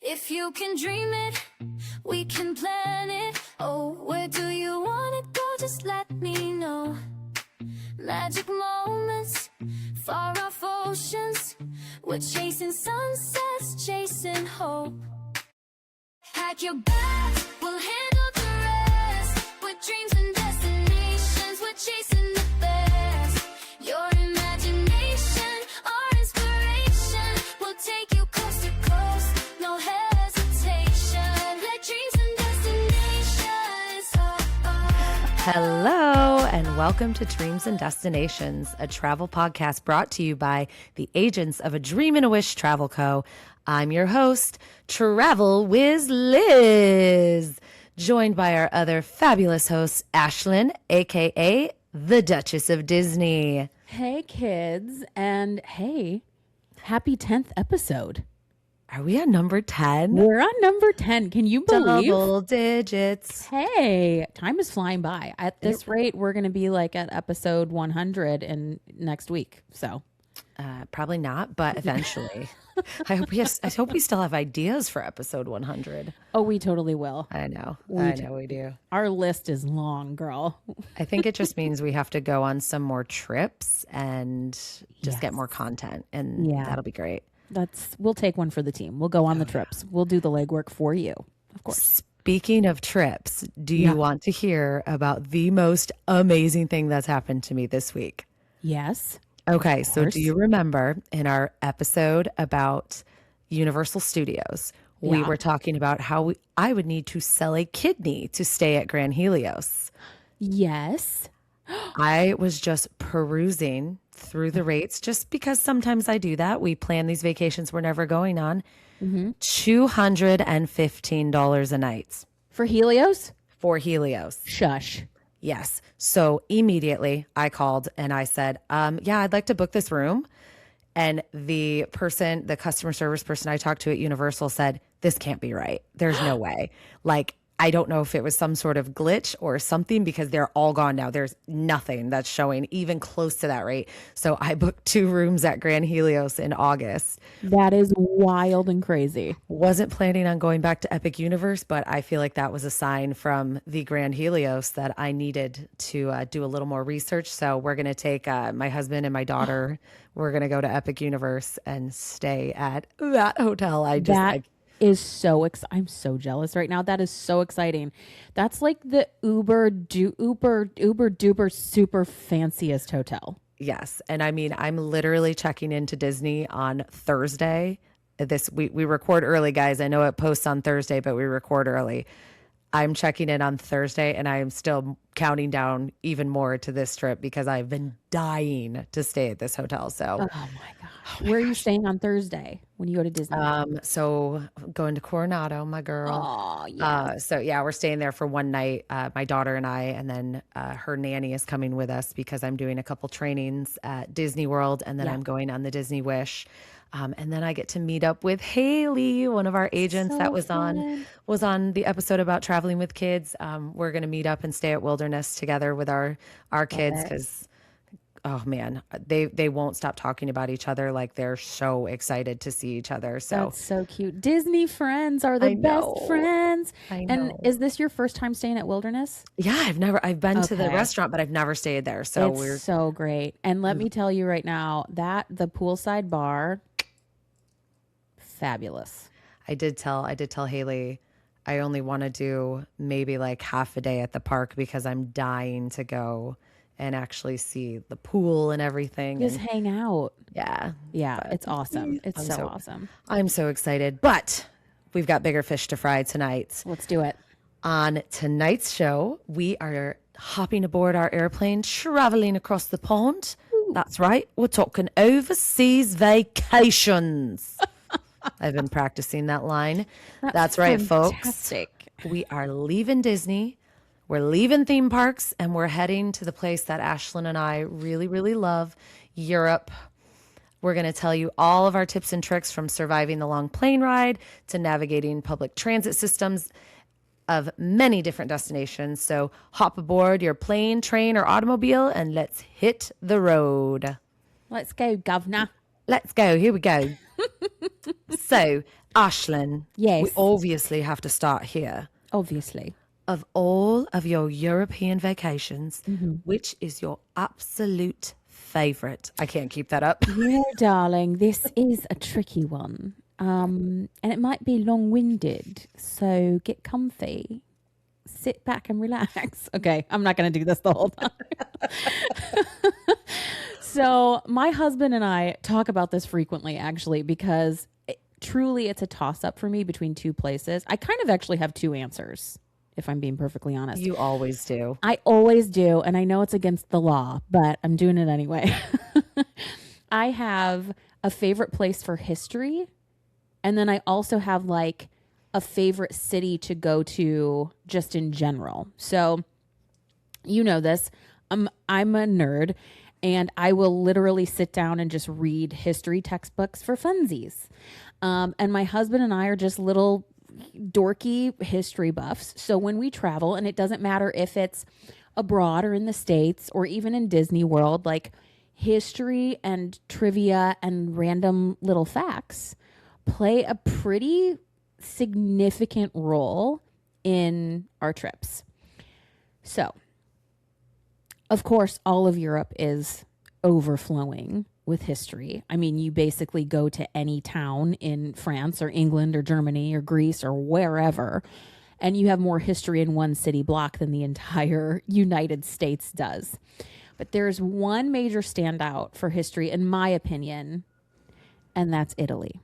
If you can dream it, we can plan it. Oh, where do you want to go? Just let me know. Magic moments, far off oceans. We're chasing sunsets, chasing hope. Pack your bags, we'll handle the rest. With dreams and destinations, we're chasing the best. Your imagination, our inspiration. We'll take you coast to coast, no hesitation. Like dreams and destinations. Oh, oh. Hello, and welcome to Dreams and Destinations, a travel podcast brought to you by the agents of A Dream and a Wish Travel Co. I'm your host, Travel Wiz Liz, joined by our other fabulous host, Ashlyn, aka the Duchess of Disney. Hey, kids, and hey, happy 10th episode. Are we on number 10? We're on number 10. Can you believe? Double digits. Hey, time is flying by. At this rate, we're going to be like at episode 100 in next week. So Probably not, but eventually. I hope we still have ideas for episode 100. oh, we totally will. I know we do. Our list is long, girl. I think it just means we have to go on some more trips and just get more content, and that'll be great. We'll take one for the team. We'll go on the trips. We'll do the legwork for you, of course. Speaking of trips, do you want to hear about the most amazing thing that's happened to me this week? Yes. Okay, so do you remember in our episode about Universal Studios, we were talking about how I would need to sell a kidney to stay at Grand Helios? Yes. I was just perusing through the rates just because sometimes I do that. We plan these vacations we're never going on. $215 a night. For Helios? For Helios. Shush. Yes. So immediately I called and I said, I'd like to book this room. And the customer service person I talked to at Universal said, this can't be right. There's no way. Like, I don't know if it was some sort of glitch or something because they're all gone now. There's nothing that's showing even close to that rate. So I booked 2 rooms at Grand Helios in August. That is wild and crazy. Wasn't planning on going back to Epic Universe, but I feel like that was a sign from the Grand Helios that I needed to do a little more research. So we're going to take my husband and my daughter. We're going to go to Epic Universe and stay at that hotel. I'm so jealous right now. That is so exciting. That's like the uber duper super fanciest hotel. Yes. And I mean, I'm literally checking into Disney on Thursday. We record early, guys. I know it posts on Thursday, but we record early. I'm checking in on Thursday and I'm still counting down even more to this trip because I've been dying to stay at this hotel. So, oh my gosh. Where are you staying on Thursday when you go to Disney? So going to Coronado, my girl. Oh, yeah. We're staying there for one night, my daughter and I, and then her nanny is coming with us because I'm doing a couple trainings at Disney World and then I'm going on the Disney Wish. And then I get to meet up with Haley, one of our agents that was on the episode about traveling with kids. We're going to meet up and stay at Wilderness together with our kids because, oh man, they won't stop talking about each other. Like they're so excited to see each other. So that's so cute. Disney friends are the best friends. I know. And is this your first time staying at Wilderness? Yeah, I've been to the restaurant, but I've never stayed there. So it's so great. And let me tell you right now that the poolside bar, fabulous. I did tell Haley I only want to do maybe like half a day at the park because I'm dying to go and actually see the pool and everything. Just hang out. Yeah. It's awesome. It's so awesome. I'm so excited. But we've got bigger fish to fry tonight. Let's do it. On tonight's show, we are hopping aboard our airplane, traveling across the pond. Ooh. That's right. We're talking overseas vacations. I've been practicing that line. That's right, fantastic. Folks. We are leaving Disney. We're leaving theme parks, and we're heading to the place that Ashlyn and I really, really love, Europe. We're going to tell you all of our tips and tricks from surviving the long plane ride to navigating public transit systems of many different destinations. So hop aboard your plane, train, or automobile, and let's hit the road. Let's go, governor. Let's go. Here we go. So Ashlyn, Yes. we obviously have to start here. Obviously. Of all of your European vacations, which is your absolute favorite? I can't keep that up. You know, darling, this is a tricky one. And it might be long-winded, so get comfy. Sit back and relax. Okay, I'm not going to do this the whole time. So my husband and I talk about this frequently, actually, because truly it's a toss-up for me between two places. I kind of actually have two answers, if I'm being perfectly honest. You always do. I always do, and I know it's against the law, but I'm doing it anyway. I have a favorite place for history, and then I also have like a favorite city to go to just in general. So, you know this. I'm a nerd, and I will literally sit down and just read history textbooks for funsies. And my husband and I are just little dorky history buffs. So when we travel, and it doesn't matter if it's abroad or in the States or even in Disney World, like history and trivia and random little facts play a pretty significant role in our trips. So, of course, all of Europe is overflowing with history. I mean, you basically go to any town in France or England or Germany or Greece or wherever, and you have more history in one city block than the entire United States does. But there's one major standout for history, in my opinion, and that's Italy.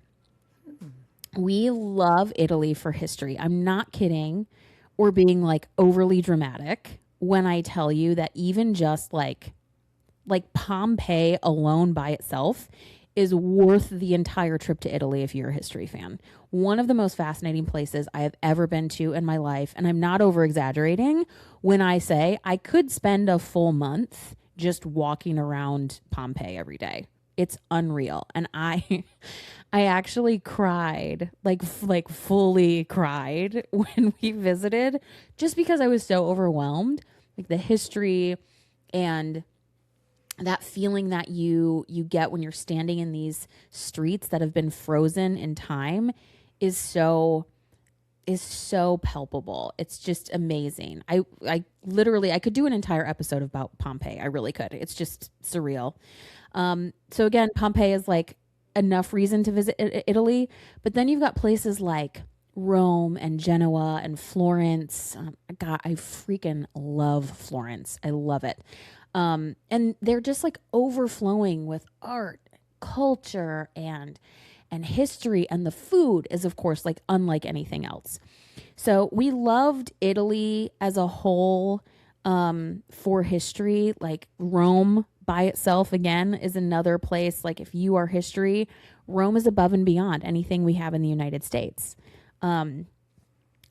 We love Italy for history. I'm not kidding or being like overly dramatic when I tell you that even just like Pompeii alone by itself is worth the entire trip to Italy if you're a history fan. One of the most fascinating places I have ever been to in my life, and I'm not over exaggerating when I say I could spend a full month just walking around Pompeii every day. It's unreal. And I actually cried, like fully cried when we visited, just because I was so overwhelmed. Like the history and that feeling that you get when you're standing in these streets that have been frozen in time is so palpable. It's just amazing. I literally, I could do an entire episode about Pompeii. I really could. It's just surreal. So again, Pompeii is like enough reason to visit Italy, but then you've got places like Rome and Genoa and Florence. God, I freaking love Florence. I love it. And they're just like overflowing with art, culture, and history, and the food is of course like unlike anything else. So we loved Italy as a whole, for history. Like Rome by itself again is another place. Like if you are history, Rome is above and beyond anything we have in the United States. I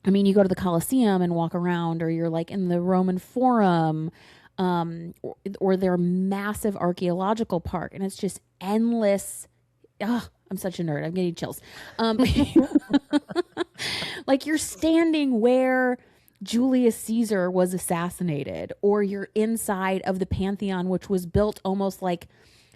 mean, you go to the Colosseum and walk around, or you're like in the Roman Forum, or their massive archaeological park, and it's just endless. I'm such a nerd. I'm getting chills. Like you're standing where Julius Caesar was assassinated, or you're inside of the Pantheon, which was built almost like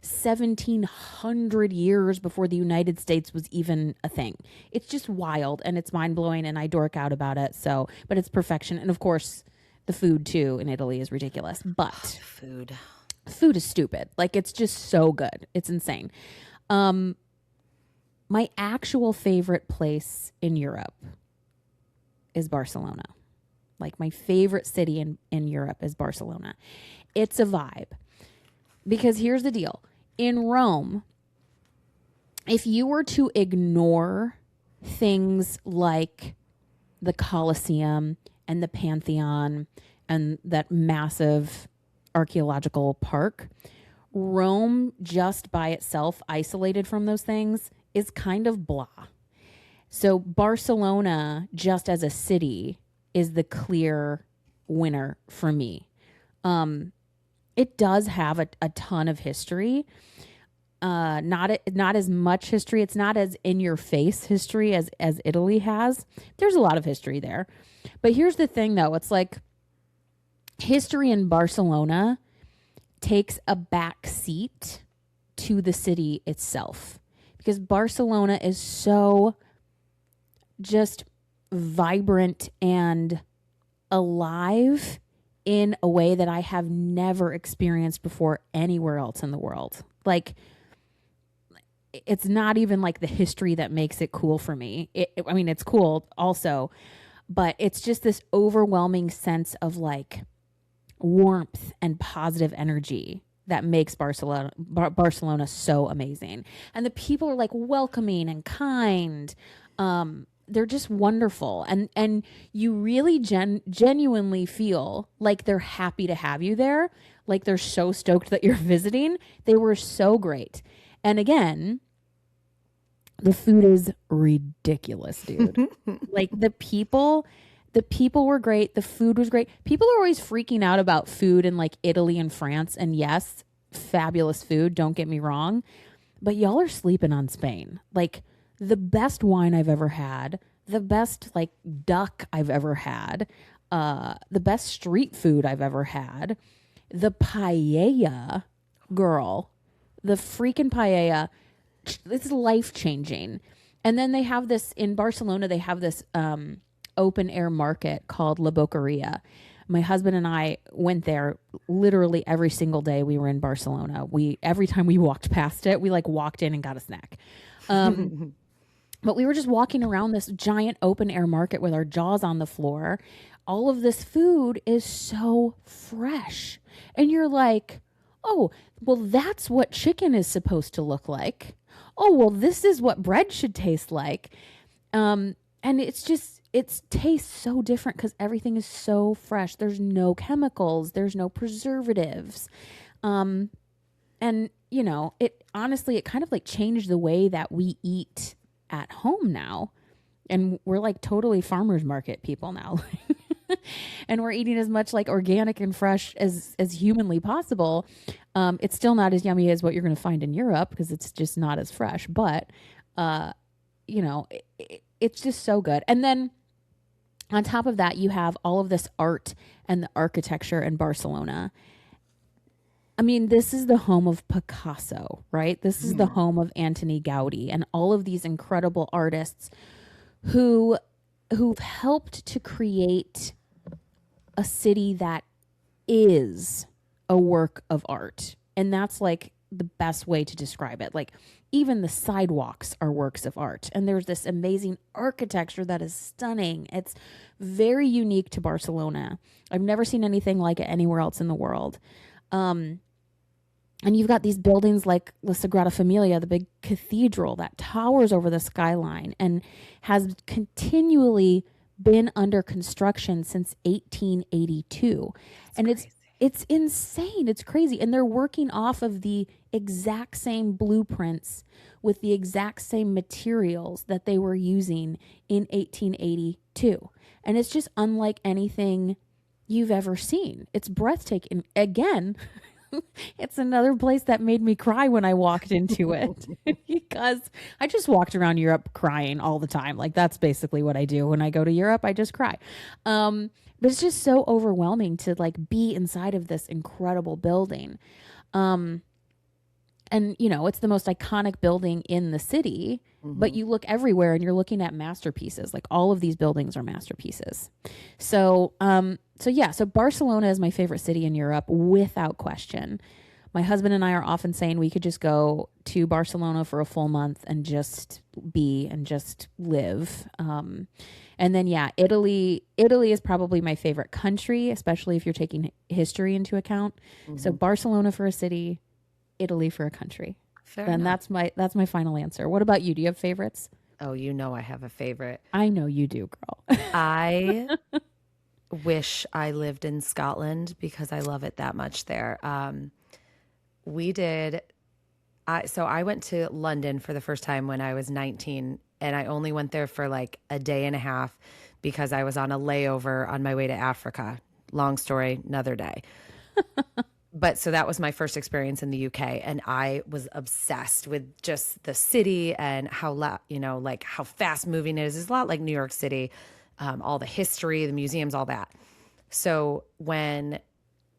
1700 years before the United States was even a thing. It's just wild, and it's mind blowing, and I dork out about it. So, but it's perfection. And of course, the food too in Italy is ridiculous, but food is stupid. Like it's just so good. It's insane. My actual favorite place in Europe is Barcelona. Like my favorite city in Europe is Barcelona. It's a vibe. Because here's the deal. In Rome, if you were to ignore things like the Colosseum and the Pantheon and that massive archaeological park, Rome just by itself, isolated from those things, is kind of blah. So Barcelona, just as a city, is the clear winner for me. It does have a ton of history. Not as much history. It's not as in your face history as Italy has. There's a lot of history there. But here's the thing though. It's like history in Barcelona takes a back seat to the city itself, because Barcelona is so just vibrant and alive in a way that I have never experienced before anywhere else in the world. Like, it's not even like the history that makes it cool for me. I mean, it's cool also, but it's just this overwhelming sense of like warmth and positive energy that makes Barcelona so amazing. And the people are like welcoming and kind. They're just wonderful. And you really genuinely feel like they're happy to have you there. Like they're so stoked that you're visiting. They were so great. And again, the food is ridiculous, dude. Like the people were great. The food was great. People are always freaking out about food in like Italy and France. And yes, fabulous food. Don't get me wrong. But y'all are sleeping on Spain. Like the best wine I've ever had, the best like duck I've ever had, the best street food I've ever had, the paella, girl, the freaking paella, it's life changing. And then they have this in Barcelona, they have this open air market called La Boqueria. My husband and I went there literally every single day we were in Barcelona. Every time we walked past it, we like walked in and got a snack. But we were just walking around this giant open air market with our jaws on the floor. All of this food is so fresh. And you're like, oh, well, that's what chicken is supposed to look like. Oh, well, this is what bread should taste like. And it's just, it tastes so different because everything is so fresh. There's no chemicals. There's no preservatives. And, you know, it honestly, it kind of like changed the way that we eat at home now. And we're like totally farmers market people now. And we're eating as much like organic and fresh as humanly possible. It's still not as yummy as what you're going to find in Europe because it's just not as fresh. But, you know, it's just so good. And then on top of that, you have all of this art and the architecture in Barcelona. I mean, this is the home of Picasso, right? This is the home of Antoni Gaudí and all of these incredible artists who've helped to create a city that is a work of art. And that's like the best way to describe it. Like even the sidewalks are works of art. And there's this amazing architecture that is stunning. It's very unique to Barcelona. I've never seen anything like it anywhere else in the world. And you've got these buildings like La Sagrada Familia, the big cathedral that towers over the skyline and has continually been under construction since 1882. And it's insane. It's crazy. And they're working off of the exact same blueprints with the exact same materials that they were using in 1882. And it's just unlike anything you've ever seen. It's breathtaking. Again, it's another place that made me cry when I walked into it because I just walked around Europe crying all the time. Like that's basically what I do when I go to Europe. I just cry. But it's just so overwhelming to like be inside of this incredible building. And you know, it's the most iconic building in the city, but you look everywhere and you're looking at masterpieces. Like all of these buildings are masterpieces. So Barcelona is my favorite city in Europe without question. My husband and I are often saying we could just go to Barcelona for a full month and just be and just live. And then, Italy is probably my favorite country, especially if you're taking history into account. So Barcelona for a city, Italy for a country. Fair and enough. that's my final answer. What about you? Do you have favorites? Oh, you know I have a favorite. I know you do, girl. I wish I lived in Scotland because I love it that much there. So I went to London for the first time when I was 19, and I only went there for like a day and a half because I was on a layover on my way to Africa. Long story, another day. But so that was my first experience in the UK, and I was obsessed with just the city and how like how fast moving it is. It's a lot like New York City, all the history, the museums, all that. So when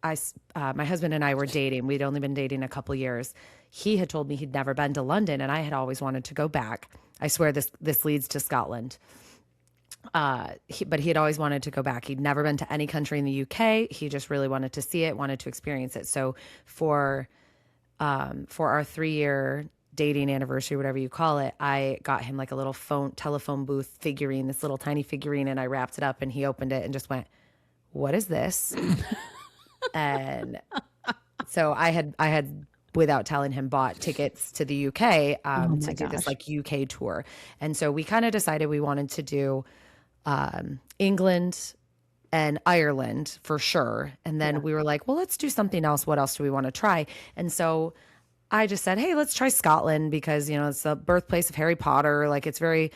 my husband and I were dating, we'd only been dating a couple years. He had told me he'd never been to London, and I had always wanted to go back. I swear this leads to Scotland. But he had always wanted to go back. He'd never been to any country in the UK. He just really wanted to see it, wanted to experience it. So for our 3-year dating anniversary, whatever you call it, I got him like a little telephone booth figurine, this little tiny figurine, and I wrapped it up and he opened it and just went, "What is this?" And so I had without telling him bought tickets to the UK to do this like UK tour. And so we kind of decided we wanted to do England and Ireland for sure. And then we were like, well, let's do something else. What else do we want to try? And so I just said, hey, let's try Scotland because, it's the birthplace of Harry Potter. Like it's very,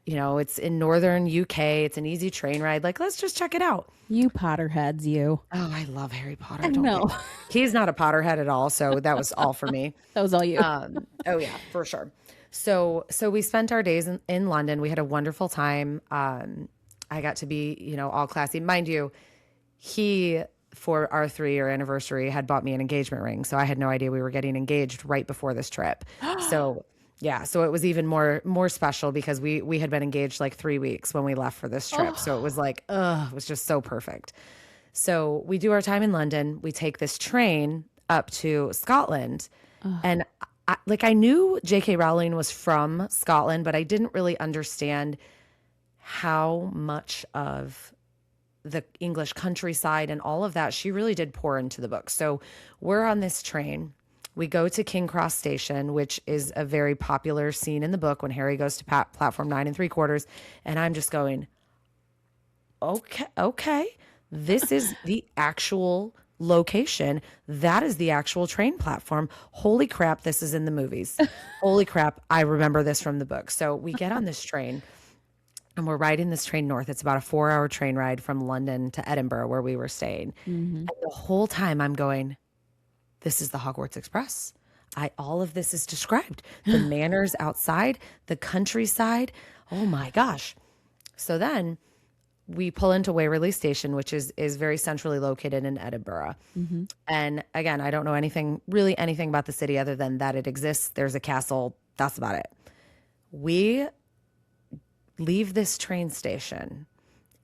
it's in northern UK. It's an easy train ride. Like, let's just check it out. You Potterheads, you. Oh, I love Harry Potter. I know. He's not a Potterhead at all. So that was all for me. That was all you. Oh yeah, for sure. So we spent our days in London. We had a wonderful time. I got to be, all classy. Mind you, he, for our 3-year anniversary, had bought me an engagement ring. So I had no idea we were getting engaged right before this trip. So yeah, so it was even more special because we had been engaged like 3 weeks when we left for this trip. So it was like, it was just so perfect. So we do our time in London. We take this train up to Scotland. And I knew J.K. Rowling was from Scotland, but I didn't really understand how much of the English countryside and all of that she really did pour into the book. So we're on this train. We go to King Cross Station, which is a very popular scene in the book when Harry goes to platform 9 3/4. And I'm just going, okay, this is the actual location. That is the actual train platform. Holy crap, this is in the movies. Holy crap, I remember this from the book. So we get on this train and we're riding this train north. It's about a 4-hour train ride from London to Edinburgh where we were staying. And the whole time I'm going, this is the Hogwarts Express. All of this is described. The manners outside, the countryside. Oh my gosh. So then we pull into Waverley Station, which is very centrally located in Edinburgh. And again, I don't know anything about the city other than that it exists. There's a castle. That's about it. We leave this train station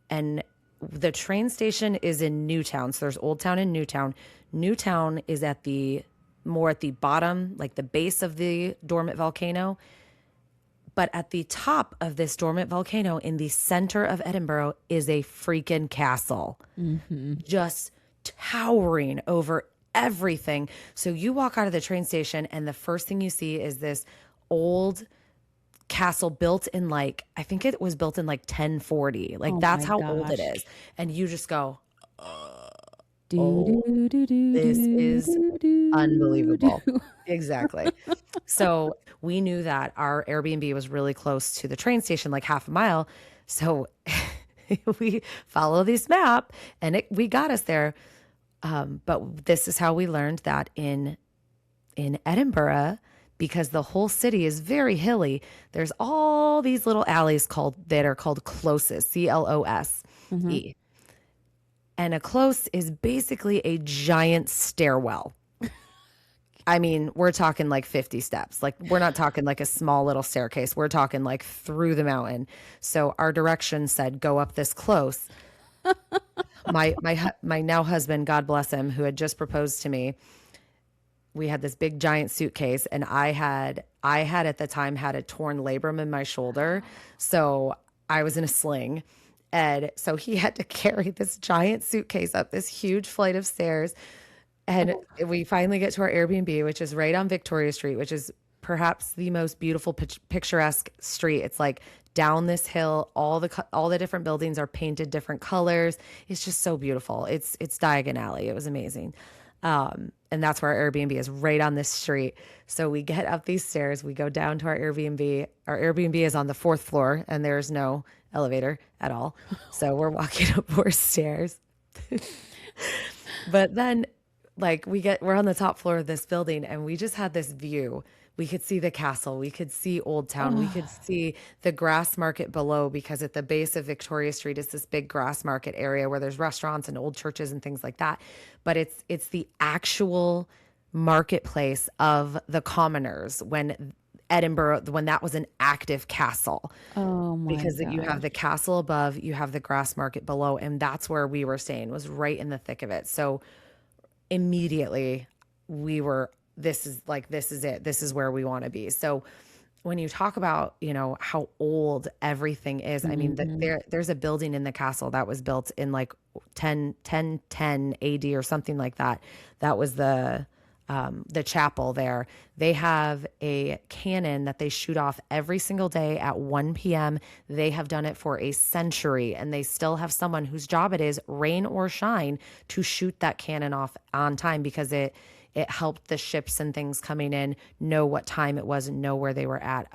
and the train station is in Newtown. So there's Old Town and Newtown. Newtown is at the bottom, like the base of the dormant volcano. But at the top of this dormant volcano in the center of Edinburgh is a freaking castle, just towering over everything. So you walk out of the train station and the first thing you see is this old castle built in I think it was built in 1040. That's how old it is. And you just go, this is unbelievable. Exactly. So we knew that our Airbnb was really close to the train station, like half a mile. So we follow this map and we got us there. But this is how we learned that in Edinburgh, because the whole city is very hilly, there's all these little alleys that are called closes, CLOSE. And a close is basically a giant stairwell. I mean, we're talking 50 steps. We're not talking a small little staircase. We're talking through the mountain. So our directions said, go up this close. My now husband, God bless him, who had just proposed to me, we had this big giant suitcase and I had at the time had a torn labrum in my shoulder. So I was in a sling. And so he had to carry this giant suitcase up this huge flight of stairs. And we finally get to our Airbnb, which is right on Victoria Street, which is perhaps the most beautiful, picturesque street. It's down this hill, all the different buildings are painted different colors. It's just so beautiful. It's Diagon Alley. It was amazing. And that's where our Airbnb is, right on this street. So we get up these stairs, we go down to our Airbnb. Our Airbnb is on the 4th floor and there's no elevator at all. So we're walking up 4 stairs. But then we're on the top floor of this building and we just had this view. We could see the castle. We could see Old Town. We could see the grass market below, because at the base of Victoria Street is this big grass market area where there's restaurants and old churches and things like that. But it's the actual marketplace of the commoners when Edinburgh, when that was an active castle, Oh my because you have the gosh. castle above, you have the grass market below, and that's where we were staying, was right in the thick of it. So immediately we were, this is it. This is where we want to be. So when you talk about, how old everything is, I mean, there's a building in the castle that was built in like 1010 AD or something like that. That was the chapel there. They have a cannon that they shoot off every single day at 1 p.m. They have done it for a century, and they still have someone whose job it is, rain or shine, to shoot that cannon off on time, because it helped the ships and things coming in know what time it was and know where they were at.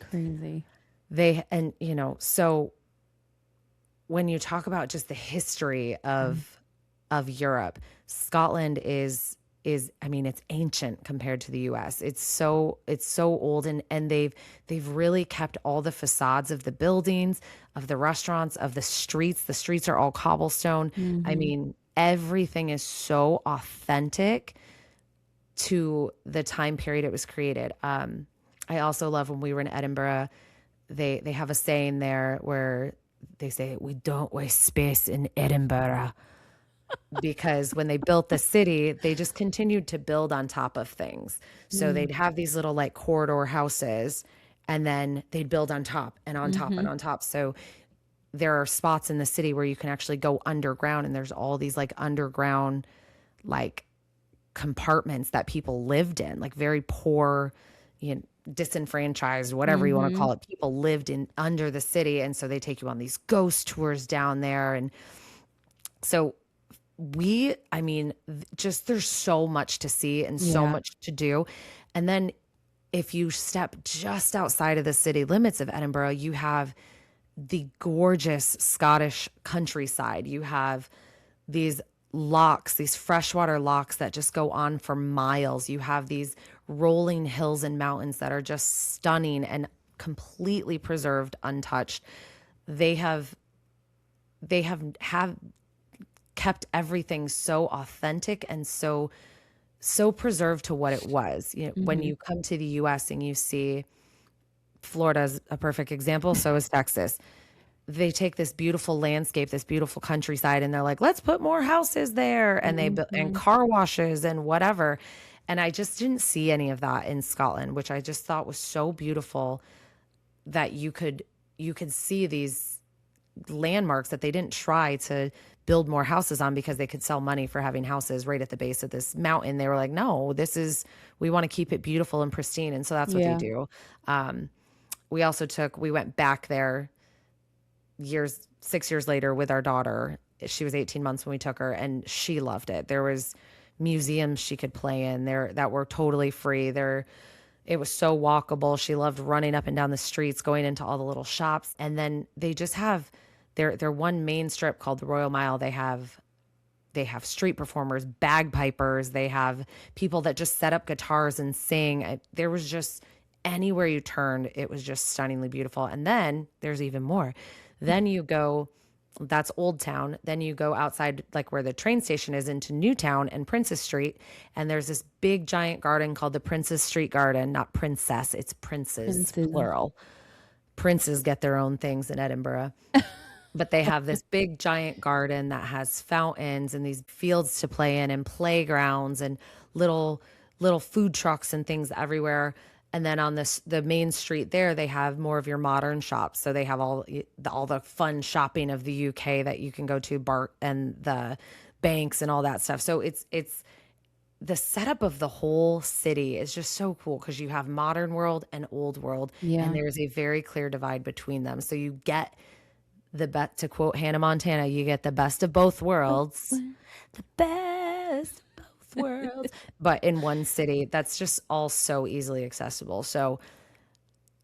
Crazy. So when you talk about just the history of Europe, Scotland is I mean, it's ancient compared to the US. It's so old, and they've really kept all the facades of the buildings, of the restaurants, of the streets. The streets are all cobblestone. I mean, everything is so authentic to the time period it was created. I also love when we were in Edinburgh, they have a saying there where they say, "We don't waste space in Edinburgh." Because when they built the city, they just continued to build on top of things. So they'd have these little like corridor houses, and then they'd build on top and on top and on top. So there are spots in the city where you can actually go underground, and there's all these like underground like compartments that people lived in, like very poor, disenfranchised, whatever you want to call it. People lived in under the city, and so they take you on these ghost tours down there. And so just there's so much to see and so much to do. And then if you step just outside of the city limits of Edinburgh, you have the gorgeous Scottish countryside. You have these locks, these freshwater locks that just go on for miles. You have these rolling hills and mountains that are just stunning and completely preserved, untouched. They have kept everything so authentic and so preserved to what it was. When you come to the US and you see, Florida's a perfect example, so is Texas. They take this beautiful landscape, this beautiful countryside, and they're like, let's put more houses there, and they build and car washes and whatever. And I just didn't see any of that in Scotland, which I just thought was so beautiful, that you could see these landmarks that they didn't try to build more houses on because they could sell money for having houses right at the base of this mountain. They were like, no, we want to keep it beautiful and pristine. And so that's what they do. We went back there 6 years later with our daughter. She was 18 months when we took her, and she loved it. There was museums she could play in there that were totally free. It was so walkable. She loved running up and down the streets, going into all the little shops. And then they just have their one main strip called the Royal Mile. They have street performers, bagpipers. They have people that just set up guitars and sing. There was just, anywhere you turned, it was just stunningly beautiful. And then there's even more. Then you go, that's Old Town. Then you go outside, like where the train station is, into Newtown and Princess Street. And there's this big giant garden called the Princess Street Garden. Not princess, it's princes, plural. Princes get their own things in Edinburgh. But they have this big giant garden that has fountains and these fields to play in and playgrounds and little food trucks and things everywhere. And then on the main street there, they have more of your modern shops. So they have all the fun shopping of the UK that you can go to, Bart and the banks and all that stuff. So it's the setup of the whole city is just so cool, because you have modern world and old world, and there's a very clear divide between them. So you get to quote Hannah Montana, you get the best of both worlds, the best of both worlds, but in one city. That's just all so easily accessible. So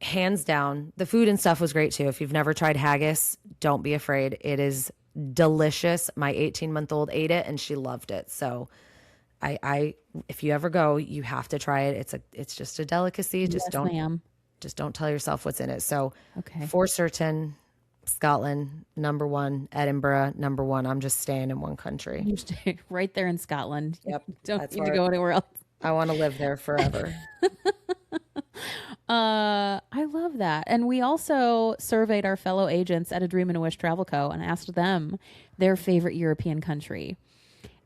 hands down, the food and stuff was great too. If you've never tried haggis, don't be afraid. It is delicious. My 18-month-old ate it and she loved it. So if you ever go, you have to try it. It's just a delicacy. Just don't tell yourself what's in it. So for certain, Scotland, number one. Edinburgh, number one. I'm just staying in one country. You stay right there in Scotland. Yep. Don't need to go anywhere else. I want to live there forever. I love that. And we also surveyed our fellow agents at A Dream and a Wish Travel Co. and asked them their favorite European country.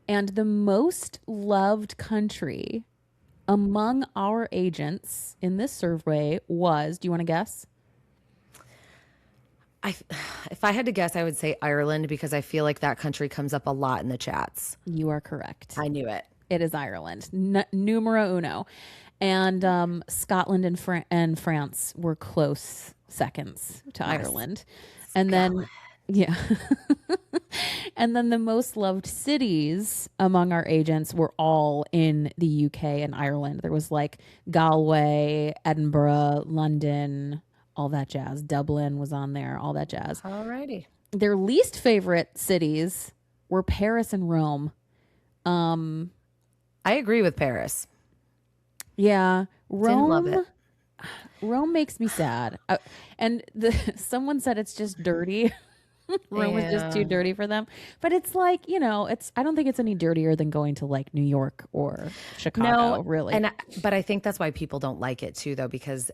And the most loved country among our agents in this survey was, do you want to guess? I, if I had to guess, I would say Ireland because I feel like that country comes up a lot in the chats. You are correct. I knew it. It is Ireland, numero uno. And Scotland and France were close seconds to Ireland. And then, yeah. And then the most loved cities among our agents were all in the UK and Ireland. There was like Galway, Edinburgh, London, all that jazz. Dublin was on there, all that jazz. Alrighty. Their least favorite cities were Paris and Rome. I agree with Paris. Yeah, Didn't love it. Rome makes me sad. And someone said it's just dirty. Rome is just too dirty for them. But it's like, I don't think it's any dirtier than going to like New York or Chicago, really. But I think that's why people don't like it too, though, because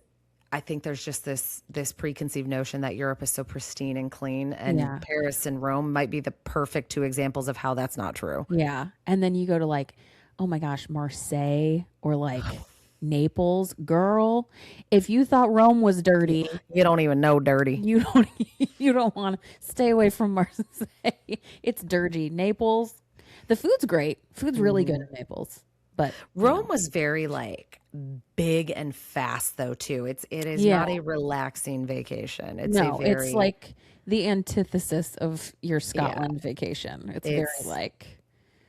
I think there's just this preconceived notion that Europe is so pristine and clean, and Paris and Rome might be the perfect two examples of how that's not true. Yeah. And then you go to like, oh my gosh, Marseille or like Naples. Girl, if you thought Rome was dirty, you don't even know dirty. You don't want to stay away from Marseille. It's dirty. Naples, the food's great. Food's really good in Naples. But Rome was very like big and fast though too. It is not a relaxing vacation. It's it's like the antithesis of your Scotland vacation. It's very like,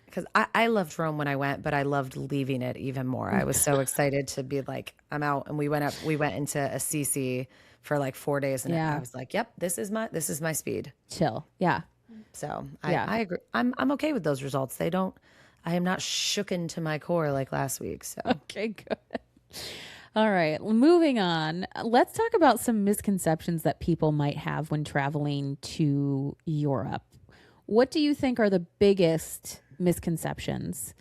because I loved Rome when I went, but I loved leaving it even more. I was so excited to be like, I'm out. And we went into Assisi for like 4 days, and I was like, yep, this is my speed. Chill. Yeah. So I agree. I'm okay with those results. I am not shooken to my core like last week. So okay, good. All right, moving on. Let's talk about some misconceptions that people might have when traveling to Europe. What do you think are the biggest misconceptions?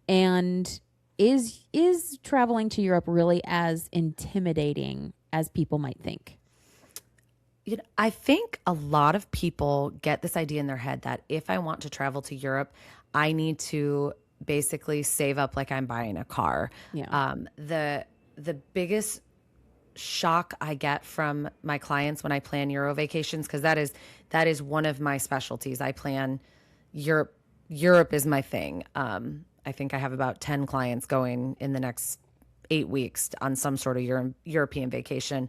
And is traveling to Europe really as intimidating as people might think? I think a lot of people get this idea in their head that if I want to travel to Europe, I need to basically save up like I'm buying a car. Yeah. The biggest shock I get from my clients when I plan Euro vacations, because that is one of my specialties. I plan Europe. Europe is my thing. I think I have about 10 clients going in the next 8 weeks on some sort of European vacation.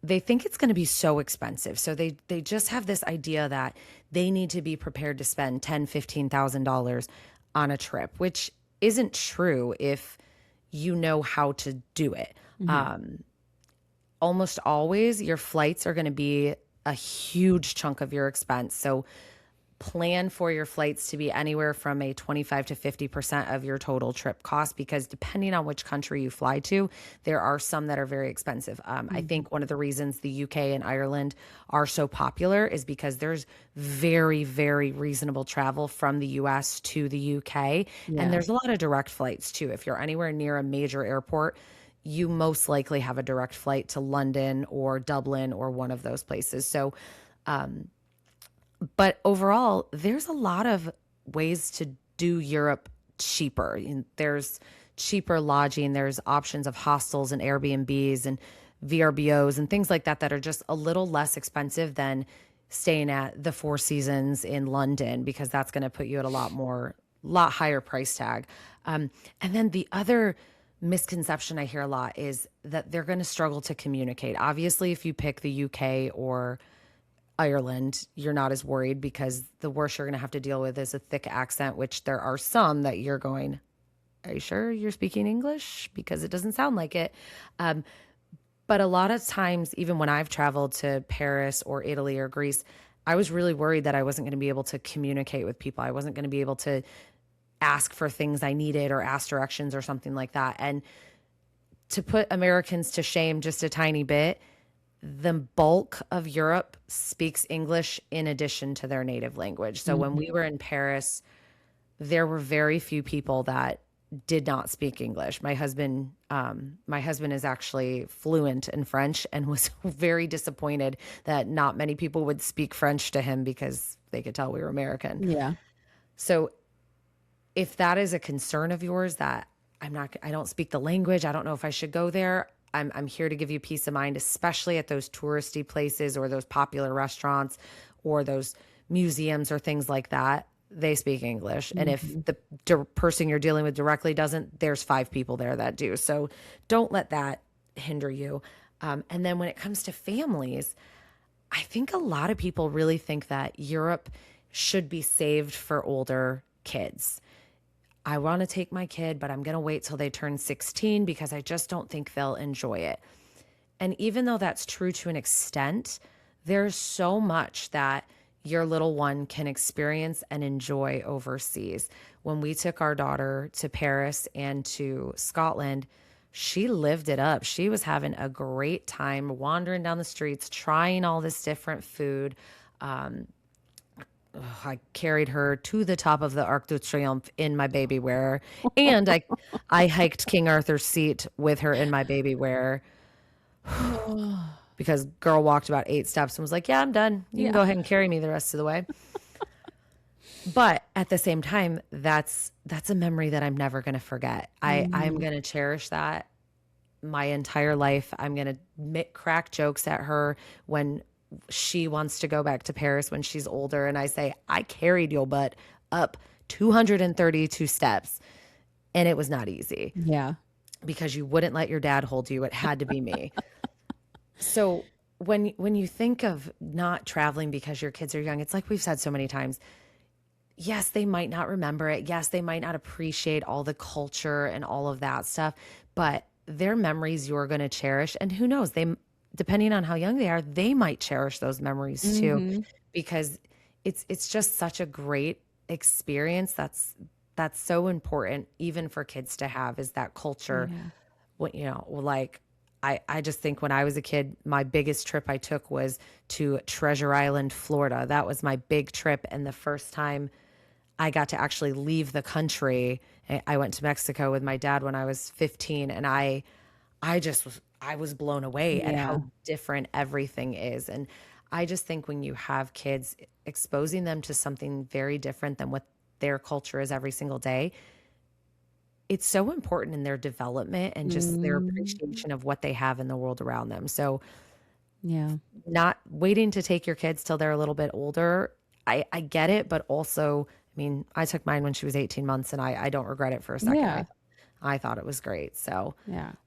They think it's going to be so expensive. So they just have this idea that they need to be prepared to spend $10,000, $15,000 on a trip, which isn't true if you know how to do it. Almost always your flights are going to be a huge chunk of your expense. So plan for your flights to be anywhere from a 25 to 50% of your total trip cost, because depending on which country you fly to, there are some that are very expensive. I think one of the reasons the UK and Ireland are so popular is because there's very, very reasonable travel from the US to the UK. And there's a lot of direct flights too. If you're anywhere near a major airport, you most likely have a direct flight to London or Dublin or one of those places. So, but overall, there's a lot of ways to do Europe cheaper. There's cheaper lodging. There's options of hostels and Airbnbs and VRBOs and things like that that are just a little less expensive than staying at the Four Seasons in London, because that's going to put you at a lot higher price tag. And then the other misconception I hear a lot is that they're going to struggle to communicate. Obviously, if you pick the UK or Ireland, you're not as worried, because the worst you're going to have to deal with is a thick accent, which there are some that you're going, are you sure you're speaking English? Because it doesn't sound like it. But a lot of times, even when I've traveled to Paris or Italy or Greece, I was really worried that I wasn't going to be able to communicate with people. I wasn't going to be able to ask for things I needed or ask directions or something like that. And to put Americans to shame just a tiny bit, the bulk of Europe speaks English in addition to their native language. So when we were in Paris, there were very few people that did not speak English. My husband is actually fluent in French and was very disappointed that not many people would speak French to him because they could tell we were American. Yeah. So if that is a concern of yours, that I don't speak the language, I don't know if I should go there, I'm here to give you peace of mind, especially at those touristy places or those popular restaurants or those museums or things like that. They speak English. And if the person you're dealing with directly doesn't, there's 5 people there that do. So don't let that hinder you. And then when it comes to families, I think a lot of people really think that Europe should be saved for older kids. I want to take my kid, but I'm going to wait till they turn 16 because I just don't think they'll enjoy it. And even though that's true to an extent, there's so much that your little one can experience and enjoy overseas. When we took our daughter to Paris and to Scotland, she lived it up. She was having a great time wandering down the streets, trying all this different food. I carried her to the top of the Arc de Triomphe in my baby wear. And I hiked King Arthur's Seat with her in my baby wear because girl walked about 8 steps and was like, yeah, I'm done. You can go ahead and carry me the rest of the way. But at the same time, that's a memory that I'm never going to forget. I'm going to cherish that my entire life. I'm going to crack jokes at her when she wants to go back to Paris when she's older. And I say, I carried your butt up 232 steps. And it was not easy. Yeah. Because you wouldn't let your dad hold you. It had to be me. So when you think of not traveling because your kids are young, it's like we've said so many times, yes, they might not remember it. Yes, they might not appreciate all the culture and all of that stuff, but they're memories you're going to cherish. And who knows, depending on how young they are, they might cherish those memories too, because it's just such a great experience. That's so important even for kids to have, is that culture. What, like I just think when I was a kid, my biggest trip I took was to Treasure Island, Florida. That was my big trip. And the first time I got to actually leave the country, I went to Mexico with my dad when I was 15, and I was blown away at how different everything is. And I just think when you have kids, exposing them to something very different than what their culture is every single day, it's so important in their development and just their appreciation of what they have in the world around them. So not waiting to take your kids till they're a little bit older. I get it, but also, I mean, I took mine when she was 18 months and I don't regret it for a second. Yeah. I thought it was great. So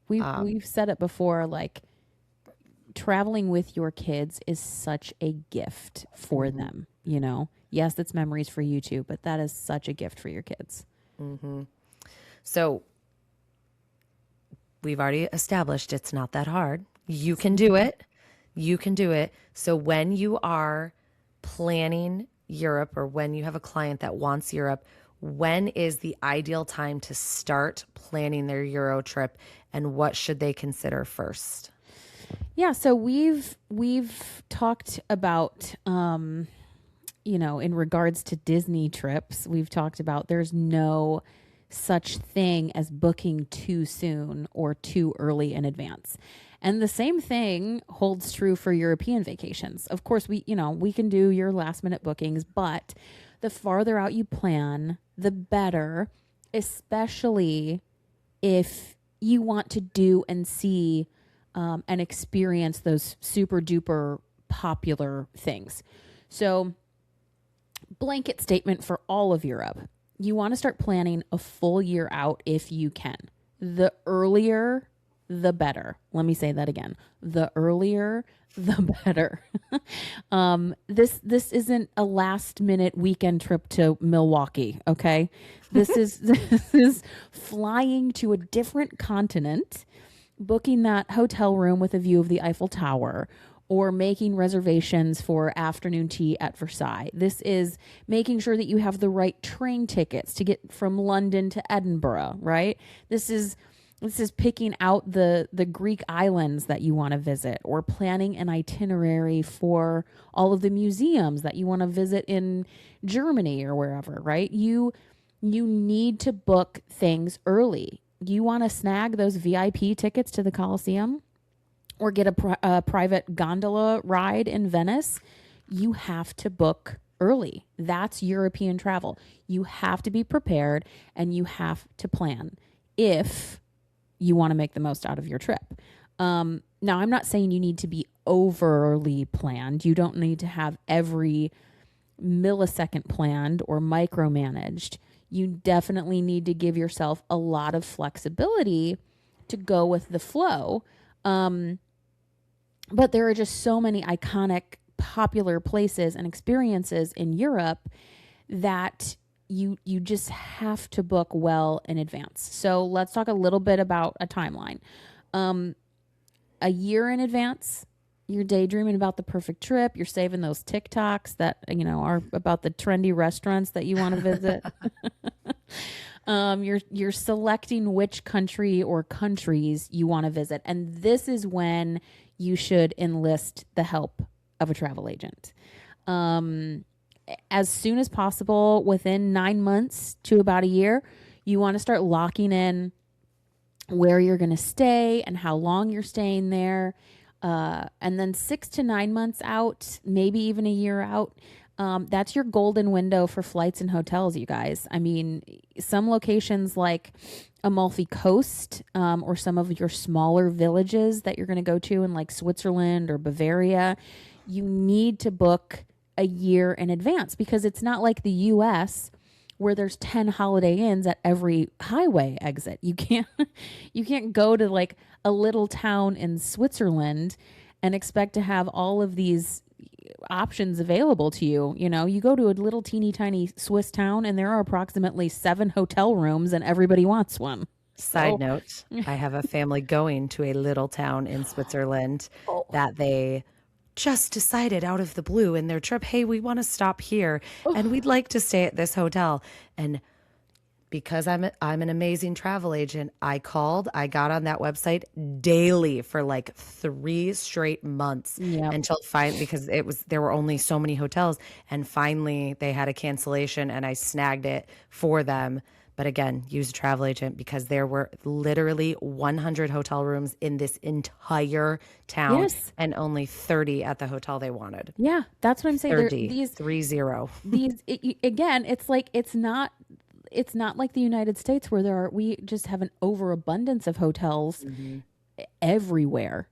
we've said it before, like traveling with your kids is such a gift for them, Yes, it's memories for you too, but that is such a gift for your kids. So we've already established it's not that hard. You can do it. You can do it. So when you are planning Europe, or when you have a client that wants Europe, when is the ideal time to start planning their Euro trip, and what should they consider first? Yeah, so we've talked about in regards to Disney trips, we've talked about there's no such thing as booking too soon or too early in advance. And the same thing holds true for European vacations. Of course, we can do your last minute bookings, but the farther out you plan, the better, especially if you want to do and see and experience those super duper popular things. So, blanket statement for all of Europe. You want to start planning a full year out if you can. The earlier, the better. Let me say that again. The earlier, the better. This isn't a last minute weekend trip to Milwaukee, okay? This is flying to a different continent, booking that hotel room with a view of the Eiffel Tower, or making reservations for afternoon tea at Versailles. This is making sure that you have the right train tickets to get from London to Edinburgh, right? This is picking out the Greek islands that you want to visit, or planning an itinerary for all of the museums that you want to visit in Germany or wherever, right? You need to book things early. You want to snag those VIP tickets to the Coliseum or get a private gondola ride in Venice, you have to book early. That's European travel. You have to be prepared and you have to plan if you want to make the most out of your trip. Now, I'm not saying you need to be overly planned. You don't need to have every millisecond planned or micromanaged. You definitely need to give yourself a lot of flexibility to go with the flow. But there are just so many iconic, popular places and experiences in Europe that you just have to book well in advance. So let's talk a little bit about a timeline. A year in advance, you're daydreaming about the perfect trip. You're saving those TikToks that, are about the trendy restaurants that you want to visit. You're selecting which country or countries you want to visit. And this is when you should enlist the help of a travel agent. As soon as possible, within 9 months to about a year, you want to start locking in where you're going to stay and how long you're staying there. And then 6 to 9 months out, maybe even a year out, that's your golden window for flights and hotels, you guys. I mean, some locations like Amalfi Coast or some of your smaller villages that you're going to go to in like Switzerland or Bavaria, you need to book a year in advance because it's not like the U.S. where there's 10 Holiday Inns at every highway exit. You can't go to like a little town in Switzerland and expect to have all of these options available to you. You go to a little teeny tiny Swiss town and there are approximately 7 hotel rooms and everybody wants one. Side note, I have a family going to a little town in Switzerland that they just decided out of the blue in their trip, hey, we want to stop here and we'd like to stay at this hotel. And because I'm an amazing travel agent, I got on that website daily for like 3 straight months until finally, because there were only so many hotels, and finally they had a cancellation and I snagged it for them. But again, use a travel agent because there were literally 100 hotel rooms in this entire town and only 30 at the hotel they wanted. Yeah, that's what I'm saying. 30, 30. Again, it's like it's not like the United States where we just have an overabundance of hotels everywhere,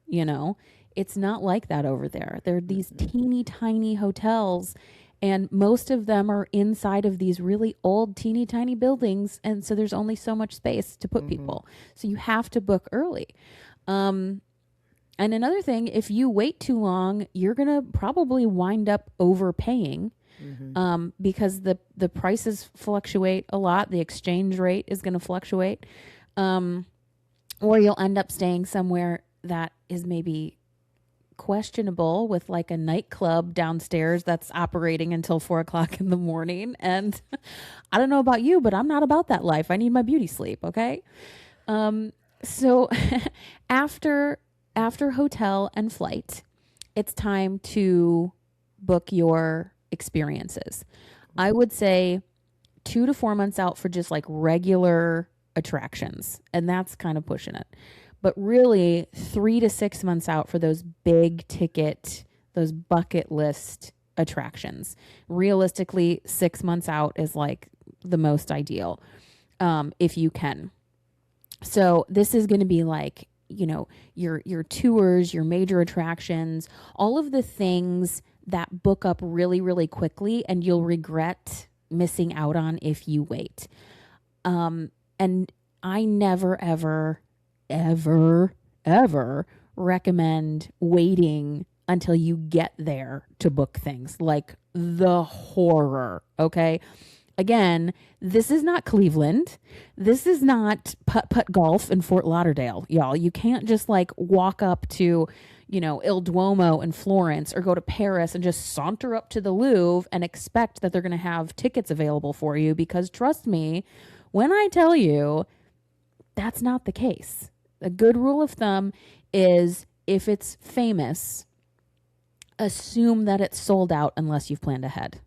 It's not like that over there. There are these teeny tiny hotels and most of them are inside of these really old teeny tiny buildings, and so there's only so much space to put people. So you have to book early. And another thing, if you wait too long, you're going to probably wind up overpaying. Because the prices fluctuate a lot. The exchange rate is going to fluctuate. Or you'll end up staying somewhere that is maybe questionable with like a nightclub downstairs that's operating until 4:00 in the morning. And I don't know about you, but I'm not about that life. I need my beauty sleep. Okay. So after hotel and flight, it's time to book your experiences. I would say 2 to 4 months out for just like regular attractions. And that's kind of pushing it. But really 3 to 6 months out for those big ticket, those bucket list attractions. Realistically, 6 months out is like the most ideal, if you can. So this is going to be like, your tours, your major attractions, all of the things that book up really, really quickly and you'll regret missing out on if you wait. And I never, ever recommend waiting until you get there to book things. Like the horror. Okay. Again, this is not Cleveland. This is not putt golf in Fort Lauderdale, y'all. You can't just like walk up to, Il Duomo in Florence or go to Paris and just saunter up to the Louvre and expect that they're going to have tickets available for you, because trust me, when I tell you that's not the case. A good rule of thumb is if it's famous, assume that it's sold out unless you've planned ahead.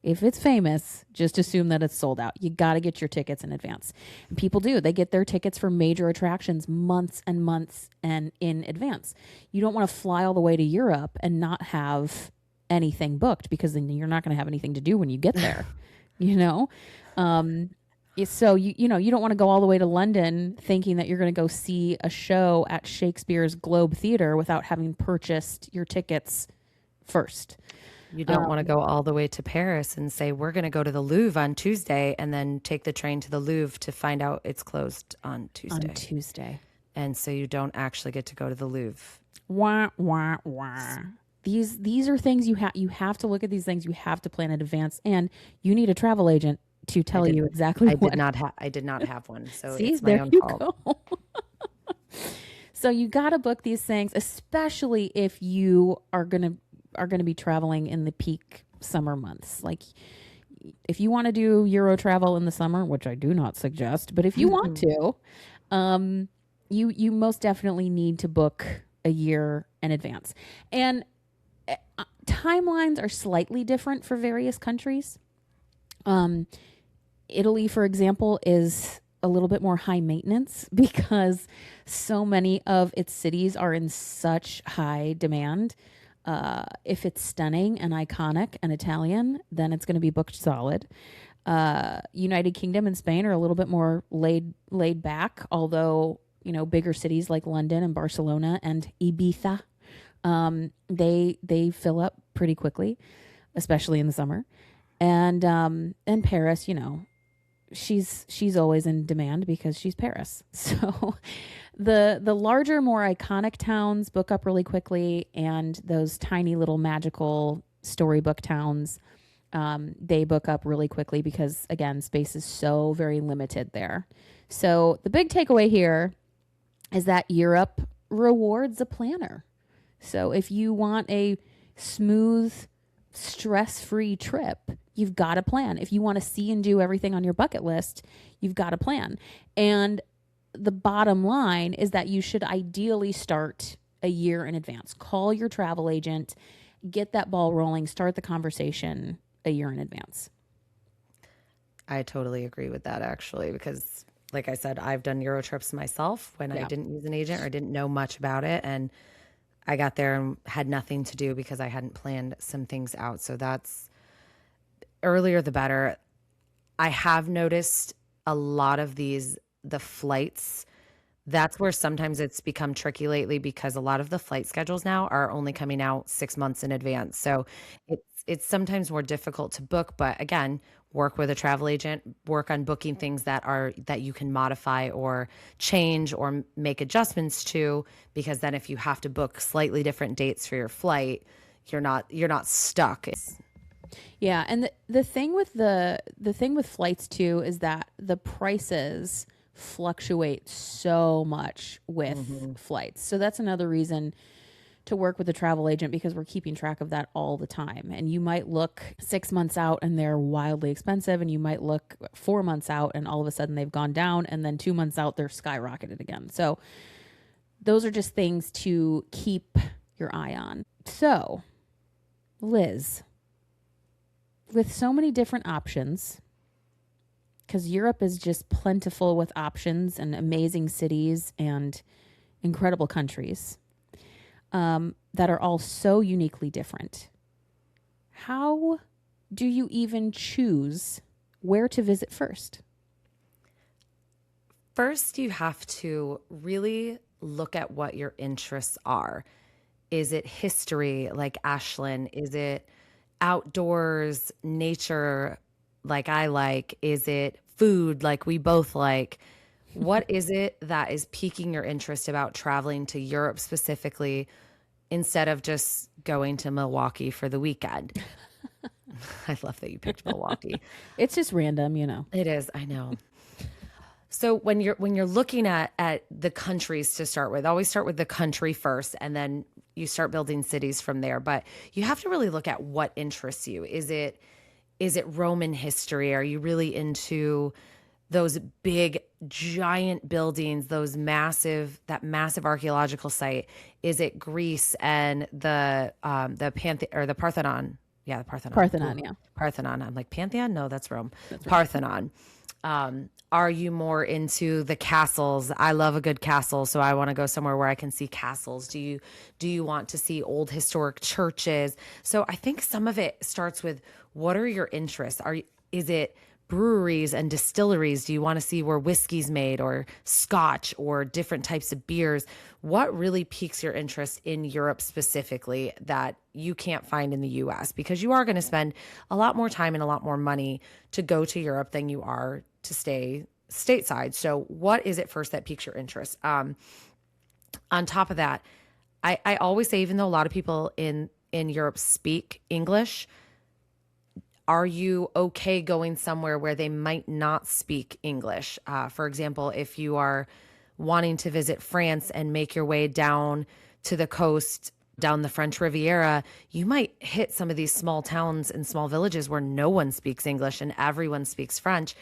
If it's famous, just assume that it's sold out. You got to get your tickets in advance. And people do. They get their tickets for major attractions months and months and in advance. You don't want to fly all the way to Europe and not have anything booked, because then you're not going to have anything to do when you get there. you know? So you know, you don't want to go all the way to London thinking that you're going to go see a show at Shakespeare's Globe Theatre without having purchased your tickets first. You don't want to go all the way to Paris and say, we're going to go to the Louvre on Tuesday, and then take the train to the Louvre to find out it's closed on Tuesday. And so you don't actually get to go to the Louvre. Wah, wah, wah. These are things you have to look at these things. You have to plan in advance, and you need a travel agent to tell you exactly what. I did not have one. So See, it's my own fault. Go. So you got to book these things, especially if you are going to be traveling in the peak summer months. Like, if you want to do Euro travel in the summer, which I do not suggest, but if you want to, you most definitely need to book a year in advance. And timelines are slightly different for various countries. Italy, for example, is a little bit more high maintenance because so many of its cities are in such high demand. If it's stunning and iconic and Italian, then it's going to be booked solid. United Kingdom and Spain are a little bit more laid back, although, you know, bigger cities like London and Barcelona and Ibiza, they fill up pretty quickly, especially in the summer. And Paris, you know, she's always in demand because she's Paris. So the larger, more iconic towns book up really quickly, and those tiny little magical storybook towns, they book up really quickly because, again, space is so very limited there. So the big takeaway here is that Europe rewards a planner. So if you want a smooth, stress-free trip, you've got to plan. If you want to see and do everything on your bucket list, you've got to plan. And the bottom line is that you should ideally start a year in advance. Call your travel agent, get that ball rolling, start the conversation a year in advance. I totally agree with that, actually, because like I said, I've done Euro trips myself when I didn't use an agent or didn't know much about it. And I got there and had nothing to do because I hadn't planned some things out. So that's earlier the better. I have noticed a lot of the flights, that's where sometimes it's become tricky lately, because a lot of the flight schedules now are only coming out 6 months in advance. So it's sometimes more difficult to book, but again, work with a travel agent, work on booking things that you can modify or change or make adjustments to, because then if you have to book slightly different dates for your flight, you're not stuck. Yeah, and the thing with the thing with flights too is that the prices fluctuate so much with flights. So that's another reason to work with a travel agent, because we're keeping track of that all the time. And you might look 6 months out and they're wildly expensive, and you might look 4 months out and all of a sudden they've gone down, and then 2 months out they're skyrocketed again. So those are just things to keep your eye on. So, Liz, with so many different options, because Europe is just plentiful with options and amazing cities and incredible countries that are all so uniquely different. How do you even choose where to visit first? First, you have to really look at what your interests are. Is it history, like Ashlyn? Is it outdoors, nature, like I like? Is it food, like we both like? What is it that is piquing your interest about traveling to Europe specifically, instead of just going to Milwaukee for the weekend? I love that you picked Milwaukee. It's just random, you know. It is, I know. So when you're looking at the countries to start with, always start with the country first, and then you start building cities from there. But you have to really look at what interests you. Is it Roman history? Are you really into those big giant buildings, that massive archaeological site? Is it Greece and the Parthenon? Yeah, the Parthenon. Parthenon, Ooh, yeah. Parthenon. I'm like, Pantheon? No, that's Rome. Parthenon. Are you more into the castles? I love a good castle, so I want to go somewhere where I can see castles. Do you want to see old historic churches? So I think some of it starts with, what are your interests? Is it breweries and distilleries? Do you want to see where whiskey's made, or scotch, or different types of beers? What really piques your interest in Europe specifically that you can't find in the US? Because you are going to spend a lot more time and a lot more money to go to Europe than you are to stay stateside. So what is it first that piques your interest? On top of that, I always say, even though a lot of people in Europe speak English, are you okay going somewhere where they might not speak English? For example, if you are wanting to visit France and make your way down to the coast, down the French Riviera, you might hit some of these small towns and small villages where no one speaks English and everyone speaks French.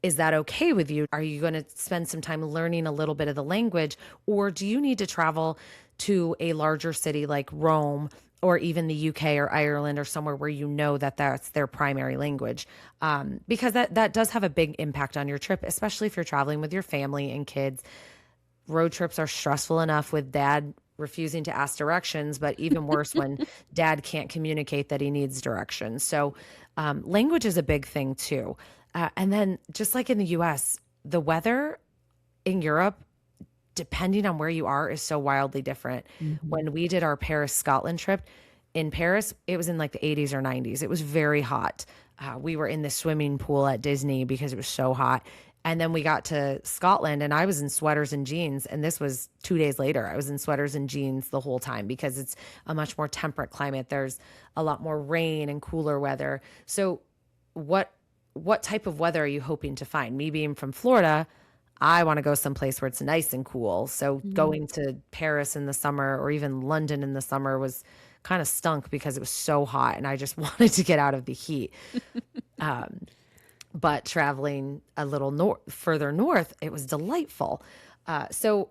Is that okay with you? Are you going to spend some time learning a little bit of the language, or do you need to travel to a larger city like Rome, or even the UK or Ireland, or somewhere where you know that that's their primary language? Because that does have a big impact on your trip, especially if you're traveling with your family and kids. Road trips are stressful enough with dad refusing to ask directions, but even worse when dad can't communicate that he needs directions. So language is a big thing too. And then, just like in the US, the weather in Europe, depending on where you are, is so wildly different. When we did our Paris, Scotland trip, in Paris, it was in like the 80s or 90s. It was very hot. We were in the swimming pool at Disney because it was so hot. And then we got to Scotland and I was in sweaters and jeans. And this was 2 days later. I was in sweaters and jeans the whole time because it's a much more temperate climate. There's a lot more rain and cooler weather. So what type of weather are you hoping to find? Me being from Florida, I want to go someplace where it's nice and cool. So going to Paris in the summer, or even London in the summer, was kind of stunk because it was so hot and I just wanted to get out of the heat. But traveling a little further north, it was delightful. So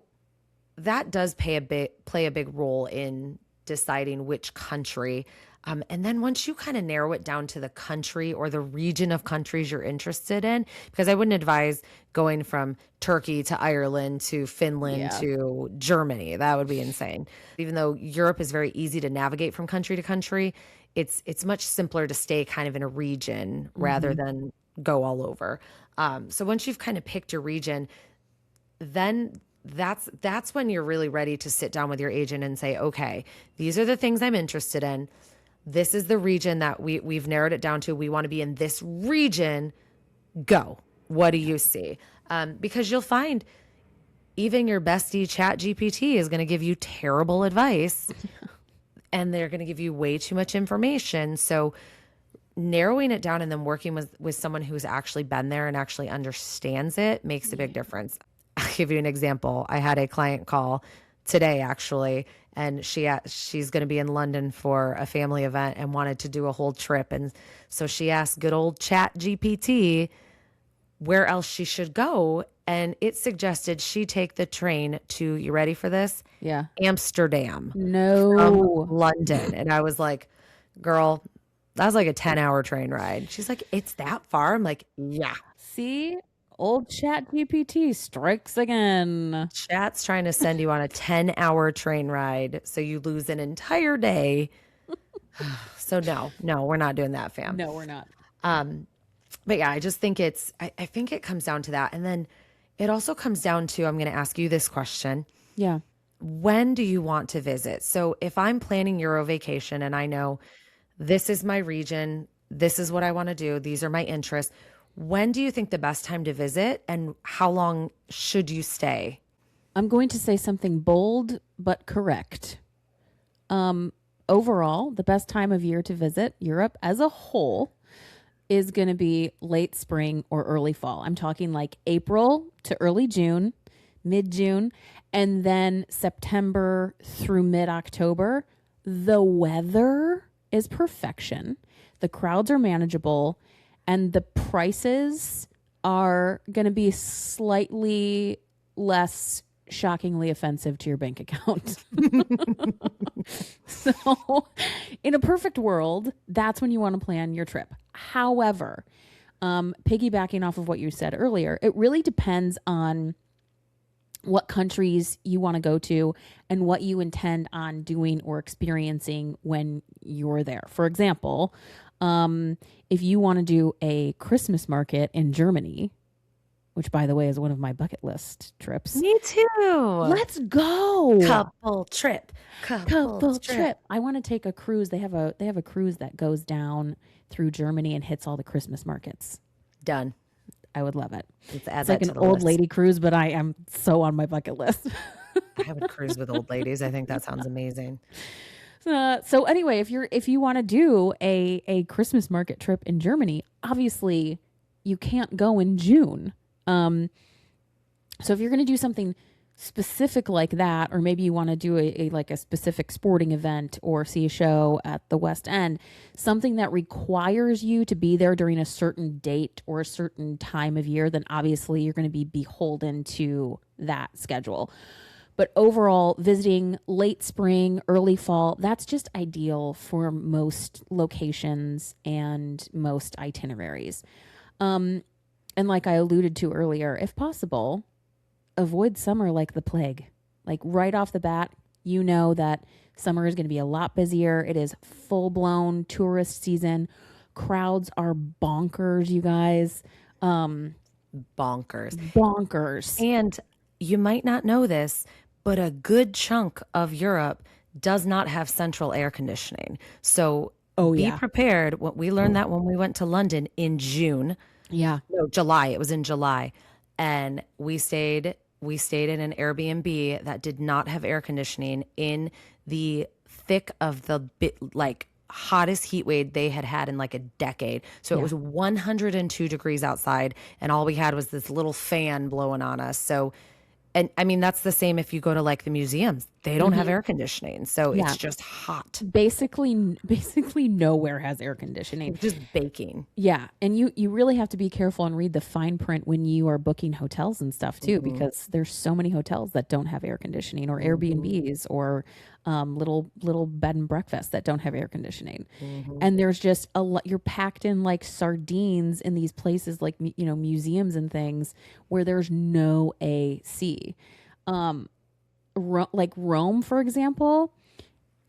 that does play a big role in deciding which country. And then once you kind of narrow it down to the country or the region of countries you're interested in, because I wouldn't advise going from Turkey to Ireland to Finland to Germany. That would be insane. Even though Europe is very easy to navigate from country to country, it's much simpler to stay kind of in a region rather than go all over. So once you've kind of picked your region, then that's when you're really ready to sit down with your agent and say, okay, these are the things I'm interested in. This is the region that we've narrowed it down to. We want to be in this region. Go. What do you see? Because you'll find even your bestie Chat GPT is going to give you terrible advice and they're going to give you way too much information. So narrowing it down and then working with someone who's actually been there and actually understands it makes a big difference. I'll give you an example. I had a client call today, actually, and she's going to be in London for a family event and wanted to do a whole trip. And so she asked good old Chat GPT where else she should go. And it suggested she take the train to, you ready for this? Yeah. Amsterdam. No. From London. And I was like, girl, that was like a 10-hour train ride. She's like, it's that far? I'm like, yeah. See? Old Chat GPT strikes again. Chat's trying to send you on a 10-hour train ride so you lose an entire day. So no, we're not doing that, fam. No, we're not. But yeah, I just think I think it comes down to that. And then it also comes down to, I'm going to ask you this question. Yeah. When do you want to visit? So if I'm planning Euro vacation and I know this is my region, this is what I want to do, these are my interests, when do you think the best time to visit and how long should you stay? I'm going to say something bold but correct. Overall, the best time of year to visit Europe as a whole is going to be late spring or early fall. I'm talking like April to early June, mid-June, and then September through mid-October. The weather is perfection. The crowds are manageable. And the prices are going to be slightly less shockingly offensive to your bank account. So in a perfect world, that's when you want to plan your trip. However, piggybacking off of what you said earlier, it really depends on what countries you want to go to and what you intend on doing or experiencing when you're there. For example, if you want to do a Christmas market in Germany, which by the way is one of my bucket list trips. Me too. Let's go. Couple trip. I want to take a cruise. They have a cruise that goes down through Germany and hits all the Christmas markets. Done. I would love it. Let's add It's that like to an the old list. lady cruise, but I am so on my bucket list. I would cruise with old ladies. I think that sounds amazing. So anyway, if you want to do a Christmas market trip in Germany, obviously you can't go in June. So if you're going to do something specific like that, or maybe you want to do a specific sporting event or see a show at the West End, something that requires you to be there during a certain date or a certain time of year, then obviously you're going to be beholden to that schedule. But overall, visiting late spring, early fall, that's just ideal for most locations and most itineraries. And like I alluded to earlier, if possible, avoid summer like the plague. Like right off the bat, you know that summer is going to be a lot busier. It is full-blown tourist season. Crowds are bonkers, you guys. Bonkers. And you might not know this, but a good chunk of Europe does not have central air conditioning. So be prepared. We learned that when we went to London in June. Yeah. No, July. It was in July. And we stayed in an Airbnb that did not have air conditioning in the thick of the hottest heat wave they had in like a decade. So it was 102 degrees outside, and all we had was this little fan blowing on us. So, and I mean, that's the same if you go to like the museums. They don't have air conditioning. So it's just hot. Basically nowhere has air conditioning. It's just baking. Yeah. And you really have to be careful and read the fine print when you are booking hotels and stuff too, because there's so many hotels that don't have air conditioning, or Airbnbs, or little bed and breakfasts that don't have air conditioning. And there's just a lot, you're packed in like sardines in these places like, museums and things where there's no AC. Like Rome, for example,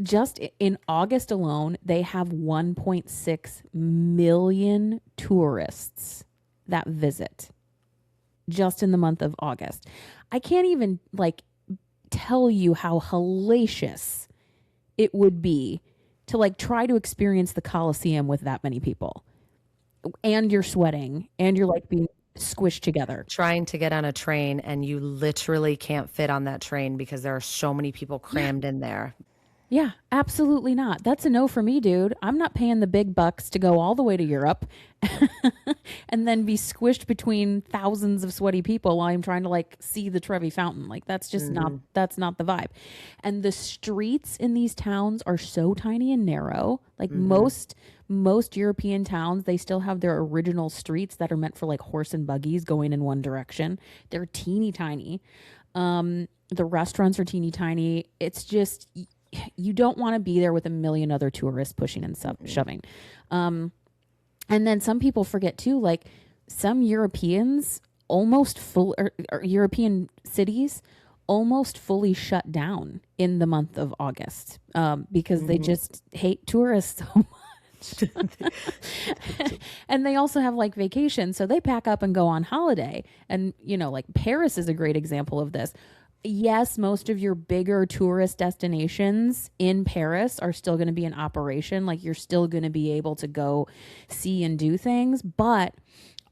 just in August alone, they have 1.6 million tourists that visit just in the month of August. I can't even tell you how hellacious it would be to try to experience the Colosseum with that many people. And you're sweating and you're being squished together. Trying to get on a train, and you literally can't fit on that train because there are so many people crammed in there. Yeah, absolutely not. That's a no for me, dude. I'm not paying the big bucks to go all the way to Europe and then be squished between thousands of sweaty people while I'm trying to see the Trevi Fountain. That's just that's not the vibe. And the streets in these towns are so tiny and narrow. Most European towns, they still have their original streets that are meant for horse and buggies going in one direction. They're teeny tiny. The restaurants are teeny tiny. It's just, you don't want to be there with a million other tourists pushing and shoving. And then some people forget too, some Europeans almost full, or European cities almost fully shut down in the month of August because they just hate tourists so much. And they also have vacation, so they pack up and go on holiday. And Paris is a great example of this. Yes, most of your bigger tourist destinations in Paris are still going to be in operation. You're still going to be able to go see and do things, but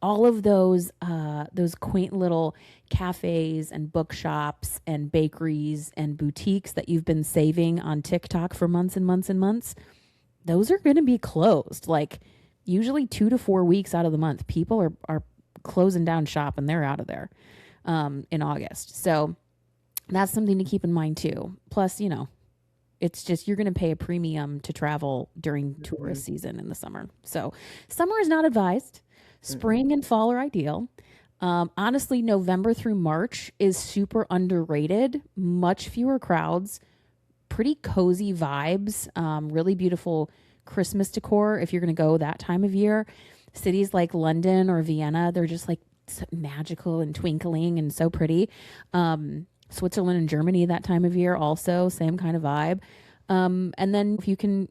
all of those quaint little cafes and bookshops and bakeries and boutiques that you've been saving on TikTok for months and months and months, those are going to be closed. Usually 2 to 4 weeks out of the month, people are closing down shop and they're out of there in August. So that's something to keep in mind too. Plus, it's just, you're going to pay a premium to travel during tourist season in the summer. So summer is not advised. Spring and fall are ideal. Honestly, November through March is super underrated, much fewer crowds, pretty cozy vibes, really beautiful Christmas decor if you're going to go that time of year. Cities like London or Vienna, they're just like magical and twinkling and so pretty. Switzerland and Germany that time of year also, same kind of vibe. And then if you can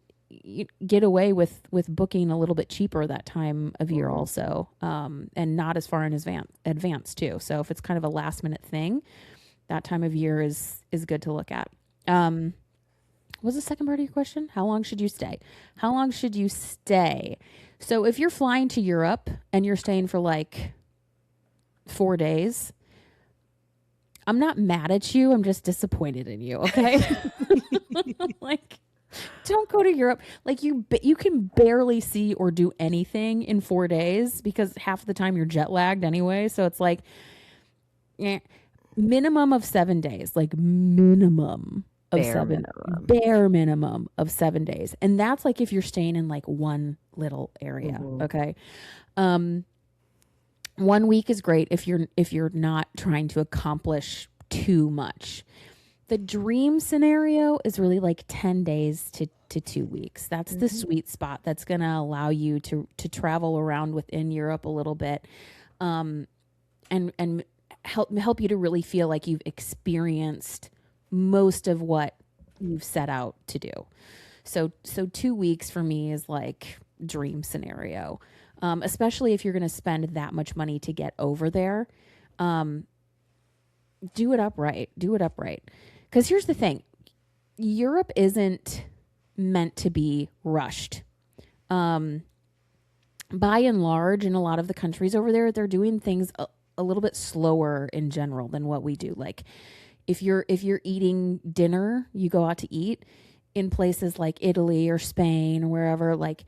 get away with booking a little bit cheaper that time of year also, and not as far in advance too. So if it's kind of a last minute thing, that time of year is good to look at. What was the second part of your question? How long should you stay? How long should you stay? So if you're flying to Europe and you're staying for like 4 days, I'm not mad at you. I'm just disappointed in you. Okay. Like, don't go to Europe. Like you can barely see or do anything in 4 days because half the time you're jet lagged anyway. So it's like, minimum of 7 days, like minimum of bare minimum of 7 days. And that's like if you're staying in like one little area. Okay. 1 week is great if you're not trying to accomplish too much. The dream scenario is really like 10 days to 2 weeks. That's the sweet spot that's going to allow you to travel around within Europe a little bit, and help you to really feel like you've experienced most of what you've set out to do. So 2 weeks for me is like dream scenario, especially if you're going to spend that much money to get over there. Do it upright. Because here's the thing. Europe isn't meant to be rushed. By and large, in a lot of the countries over there, they're doing things a little bit slower in general than what we do. Like if you're eating dinner, you go out to eat in places like Italy or Spain or wherever, like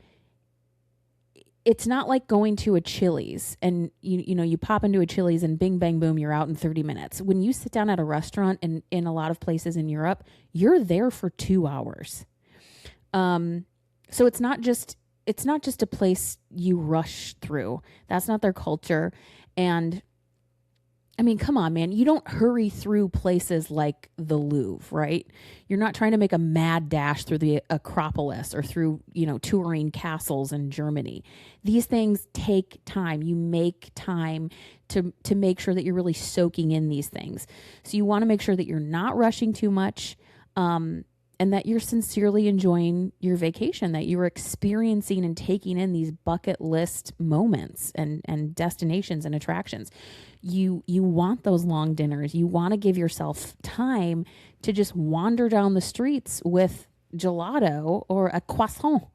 it's not like going to a Chili's and you pop into a Chili's and bing, bang, boom, you're out in 30 minutes. When you sit down at a restaurant in a lot of places in Europe, you're there for 2 hours. So it's not just a place you rush through. That's not their culture. And I mean, come on, man. You don't hurry through places like the Louvre, right? You're not trying to make a mad dash through the Acropolis or through, touring castles in Germany. These things take time. You make time to make sure that you're really soaking in these things. So you want to make sure that you're not rushing too much, and that you're sincerely enjoying your vacation, that you're experiencing and taking in these bucket list moments and destinations and attractions. You want those long dinners. You want to give yourself time to just wander down the streets with gelato or a croissant.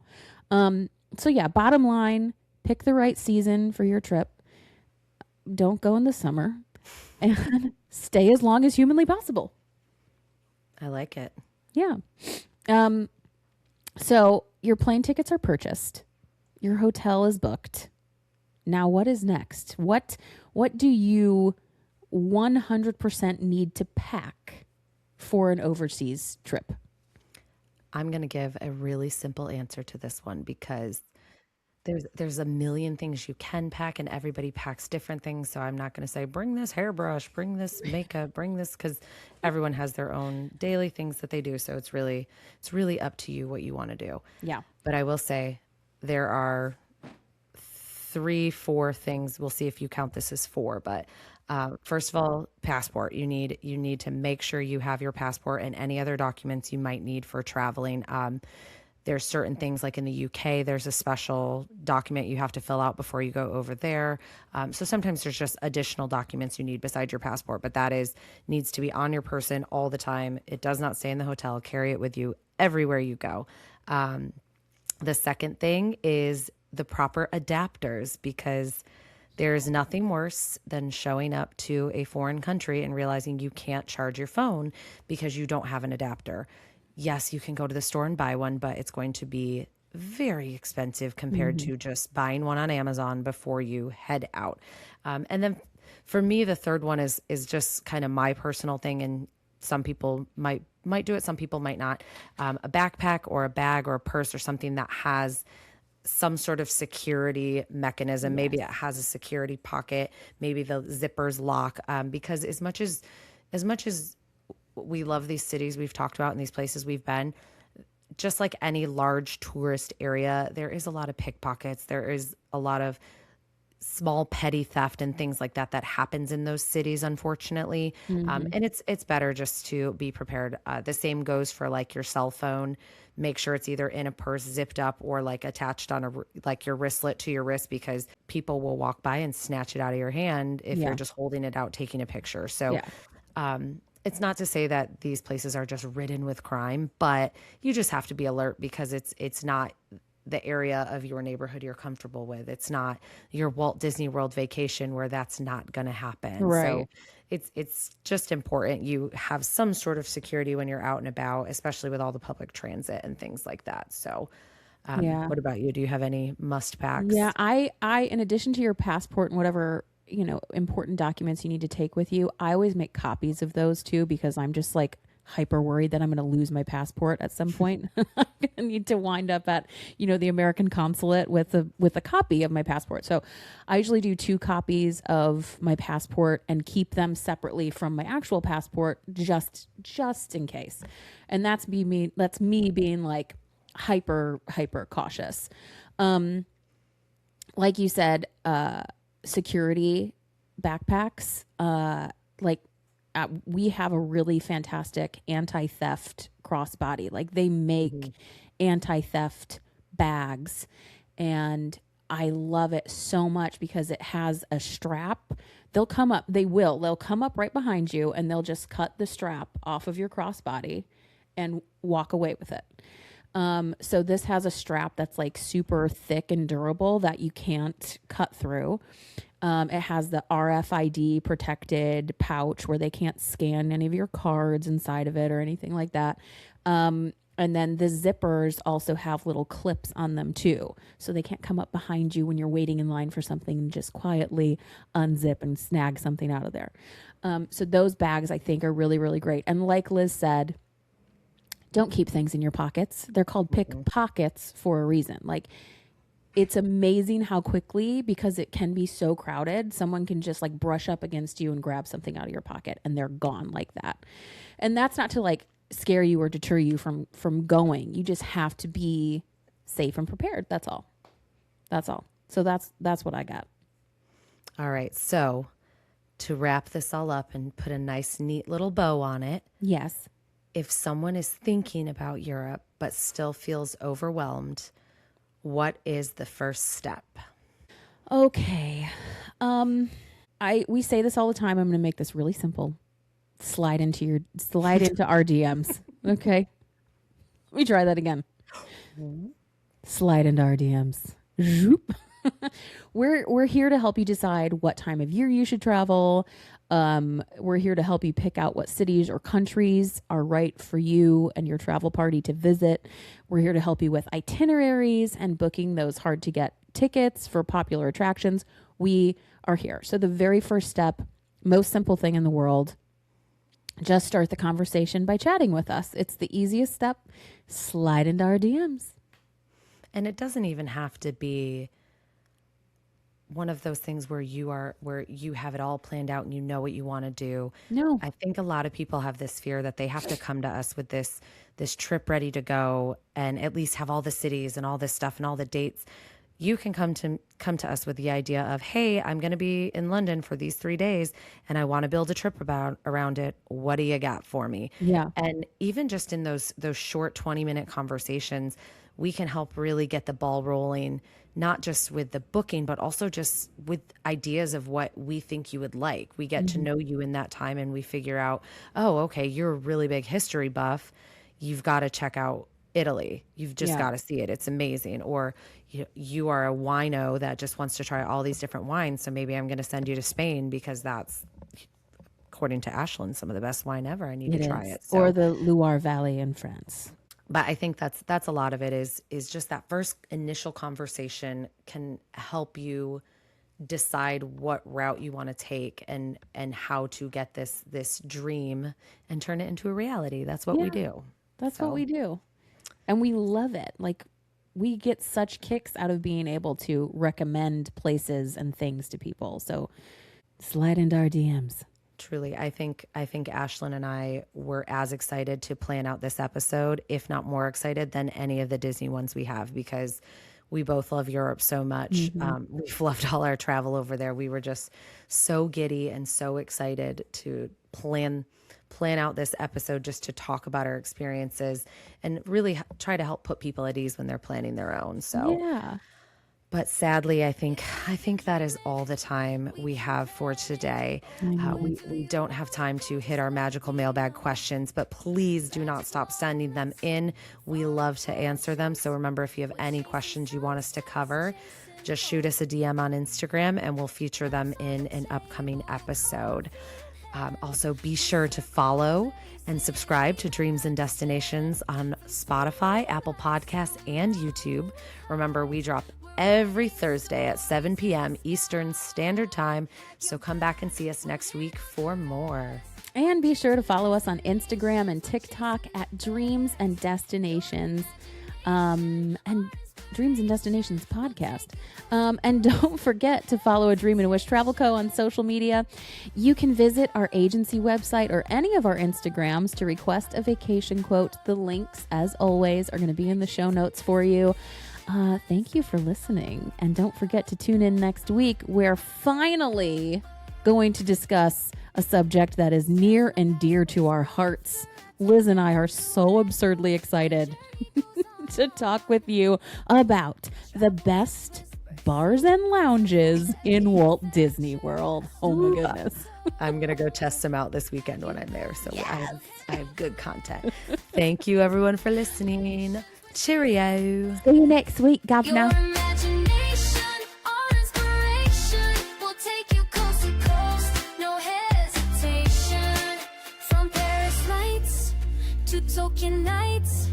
So yeah, bottom line, pick the right season for your trip. Don't go in the summer and stay as long as humanly possible. I like it. Yeah. So your plane tickets are purchased. Your hotel is booked. Now what is next? What do you 100% need to pack for an overseas trip? I'm going to give a really simple answer to this one because there's a million things you can pack and everybody packs different things. So I'm not going to say, bring this hairbrush, bring this makeup, bring this, because everyone has their own daily things that they do. So it's really up to you what you want to do. Yeah. But I will say there are 3-4 things. We'll see if you count this as 4, but first of all, passport. You need to make sure you have your passport and any other documents you might need for traveling. There's certain things like in the UK, there's a special document you have to fill out before you go over there. So sometimes there's just additional documents you need besides your passport, but that needs to be on your person all the time. It does not stay in the hotel. Carry it with you everywhere you go. The second thing is the proper adapters, because there's nothing worse than showing up to a foreign country and realizing you can't charge your phone because you don't have an adapter. Yes, you can go to the store and buy one, but it's going to be very expensive compared to just buying one on Amazon before you head out. And then for me, the third one is just kind of my personal thing, and some people might do it, some people might not. A backpack or a bag or a purse or something that has some sort of security mechanism. Maybe Yes. it has a security pocket. Maybe the zippers lock. Because as much as we love these cities we've talked about and these places we've been, just like any large tourist area, there is a lot of pickpockets. There is a lot of small petty theft and things like that that happens in those cities, unfortunately. Hmm. And it's better just to be prepared. The same goes for like your cell phone. Make sure it's either in a purse zipped up or like attached on like your wristlet to your wrist, because people will walk by and snatch it out of your hand if you're Yeah. just holding it out taking a picture. So Yeah. it's not to say that these places are just ridden with crime, but you just have to be alert, because it's not the area of your neighborhood you're comfortable with. It's not your Walt Disney World vacation where that's not going to happen. Right. So it's just important you have some sort of security when you're out and about, especially with all the public transit and things like that. So Yeah. what about you? Do you have any must Yeah, packs? in addition to your passport and whatever, important documents you need to take with you, I always make copies of those too, because I'm just like hyper worried that I'm going to lose my passport at some point. I'm going to need to wind up at, the American consulate with a copy of my passport. So I usually do two copies of my passport and keep them separately from my actual passport, just in case. And that's me being like hyper cautious. Like you said, security backpacks. Like we have a really fantastic anti-theft crossbody. Like they make anti-theft bags, and I love it so much because it has a strap. They'll come up right behind you, and they'll just cut the strap off of your crossbody and walk away with it. So this has a strap that's like super thick and durable that you can't cut through. It has the RFID protected pouch where they can't scan any of your cards inside of it or anything like that. And then the zippers also have little clips on them too. So they can't come up behind you when you're waiting in line for something and just quietly unzip and snag something out of there. So those bags I think are really, really great. And like Liz said, don't keep things in your pockets. They're called pickpockets for a reason. Like it's amazing how quickly, because it can be so crowded, someone can just like brush up against you and grab something out of your pocket and they're gone like that. And that's not to like scare you or deter you from going. You just have to be safe and prepared. That's all. That's all. So that's what I got. All right. So to wrap this all up and put a nice, neat little bow on it, Yes. if someone is thinking about Europe but still feels overwhelmed, what is the first step? Okay. We say this all the time. I'm going to make this really simple. Slide into our DMs. Okay. Let me try that again. Slide into our DMs. Zoop. We're here to help you decide what time of year you should travel. We're here to help you pick out what cities or countries are right for you and your travel party to visit. We're here to help you with itineraries and booking those hard to get tickets for popular attractions. We are here. So the very first step, most simple thing in the world, just start the conversation by chatting with us. It's the easiest step. Slide into our DMs. And it doesn't even have to be one of those things where you have it all planned out and you know what you want to do. No. I think a lot of people have this fear that they have to come to us with this trip ready to go and at least have all the cities and all this stuff and all the dates. You can come to us with the idea of, hey, I'm going to be in London for these 3 days and I want to build a trip around it. What do you got for me? Yeah. And even just in those short 20-minute conversations, we can help really get the ball rolling, not just with the booking, but also just with ideas of what we think you would like. We get to know you in that time and we figure out, oh, okay, you're a really big history buff. You've got to check out Italy. You've just Yeah. got to see it. It's amazing. Or you are a wino that just wants to try all these different wines. So maybe I'm going to send you to Spain because that's, according to Ashlyn, some of the best wine ever. I need to try it. So, Or the Loire Valley in France. but I think that's a lot of it is just that first initial conversation can help you decide what route you want to take and how to get this dream and turn it into a reality. That's what we Yeah. do. That's So. what we do. And we love it. Like we get such kicks out of being able to recommend places and things to people. So slide into our DMs. Truly, I think Ashlyn and I were as excited to plan out this episode, if not more excited than any of the Disney ones we have, because we both love Europe so much. We've loved all our travel over there. We were just so giddy and so excited to plan out this episode just to talk about our experiences and really try to help put people at ease when they're planning their own. So Yeah. but sadly, I think that is all the time we have for today. We don't have time to hit our magical mailbag questions, but please do not stop sending them in. We love to answer them. So remember, if you have any questions you want us to cover, just shoot us a DM on Instagram and we'll feature them in an upcoming episode. Also, be sure to follow and subscribe to Dreams and Destinations on Spotify, Apple Podcasts, and YouTube. Remember, we drop every Thursday at 7 p.m. Eastern Standard Time. So come back and see us next week for more. And be sure to follow us on Instagram and TikTok at Dreams and Destinations. And Dreams and Destinations podcast. And don't forget to follow A Dream and a Wish Travel Co. on social media. You can visit our agency website or any of our Instagrams to request a vacation quote. The links, as always, are going to be in the show notes for you. Thank you for listening. And don't forget to tune in next week. We're finally going to discuss a subject that is near and dear to our hearts. Liz and I are so absurdly excited to talk with you about the best bars and lounges in Walt Disney World. Oh my goodness. I'm going to go test them out this weekend when I'm there. So yes. I have good content. Thank you everyone for listening. Cheerio. See you next week, Your Governor. imagination or inspiration will take you coast to coast, no hesitation. From Paris lights to Tokyo nights,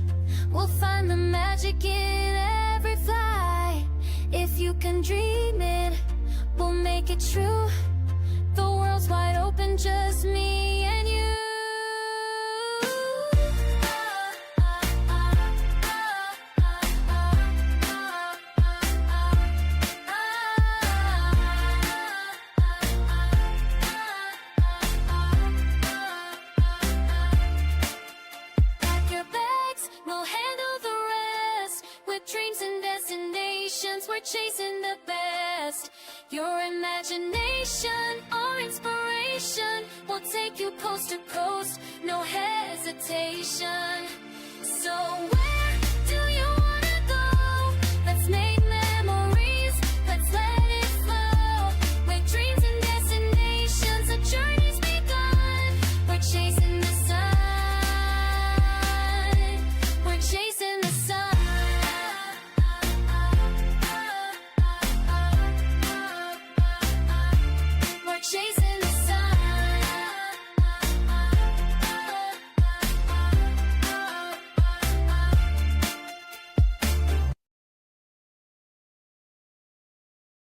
we'll find the magic in every fly. If you can dream it, we'll make it true. The world's wide open, just me and you. Pack your bags, we'll handle the rest. With dreams and destinations, we're chasing the best. Your imagination or inspiration will take you coast to coast, no hesitation. So when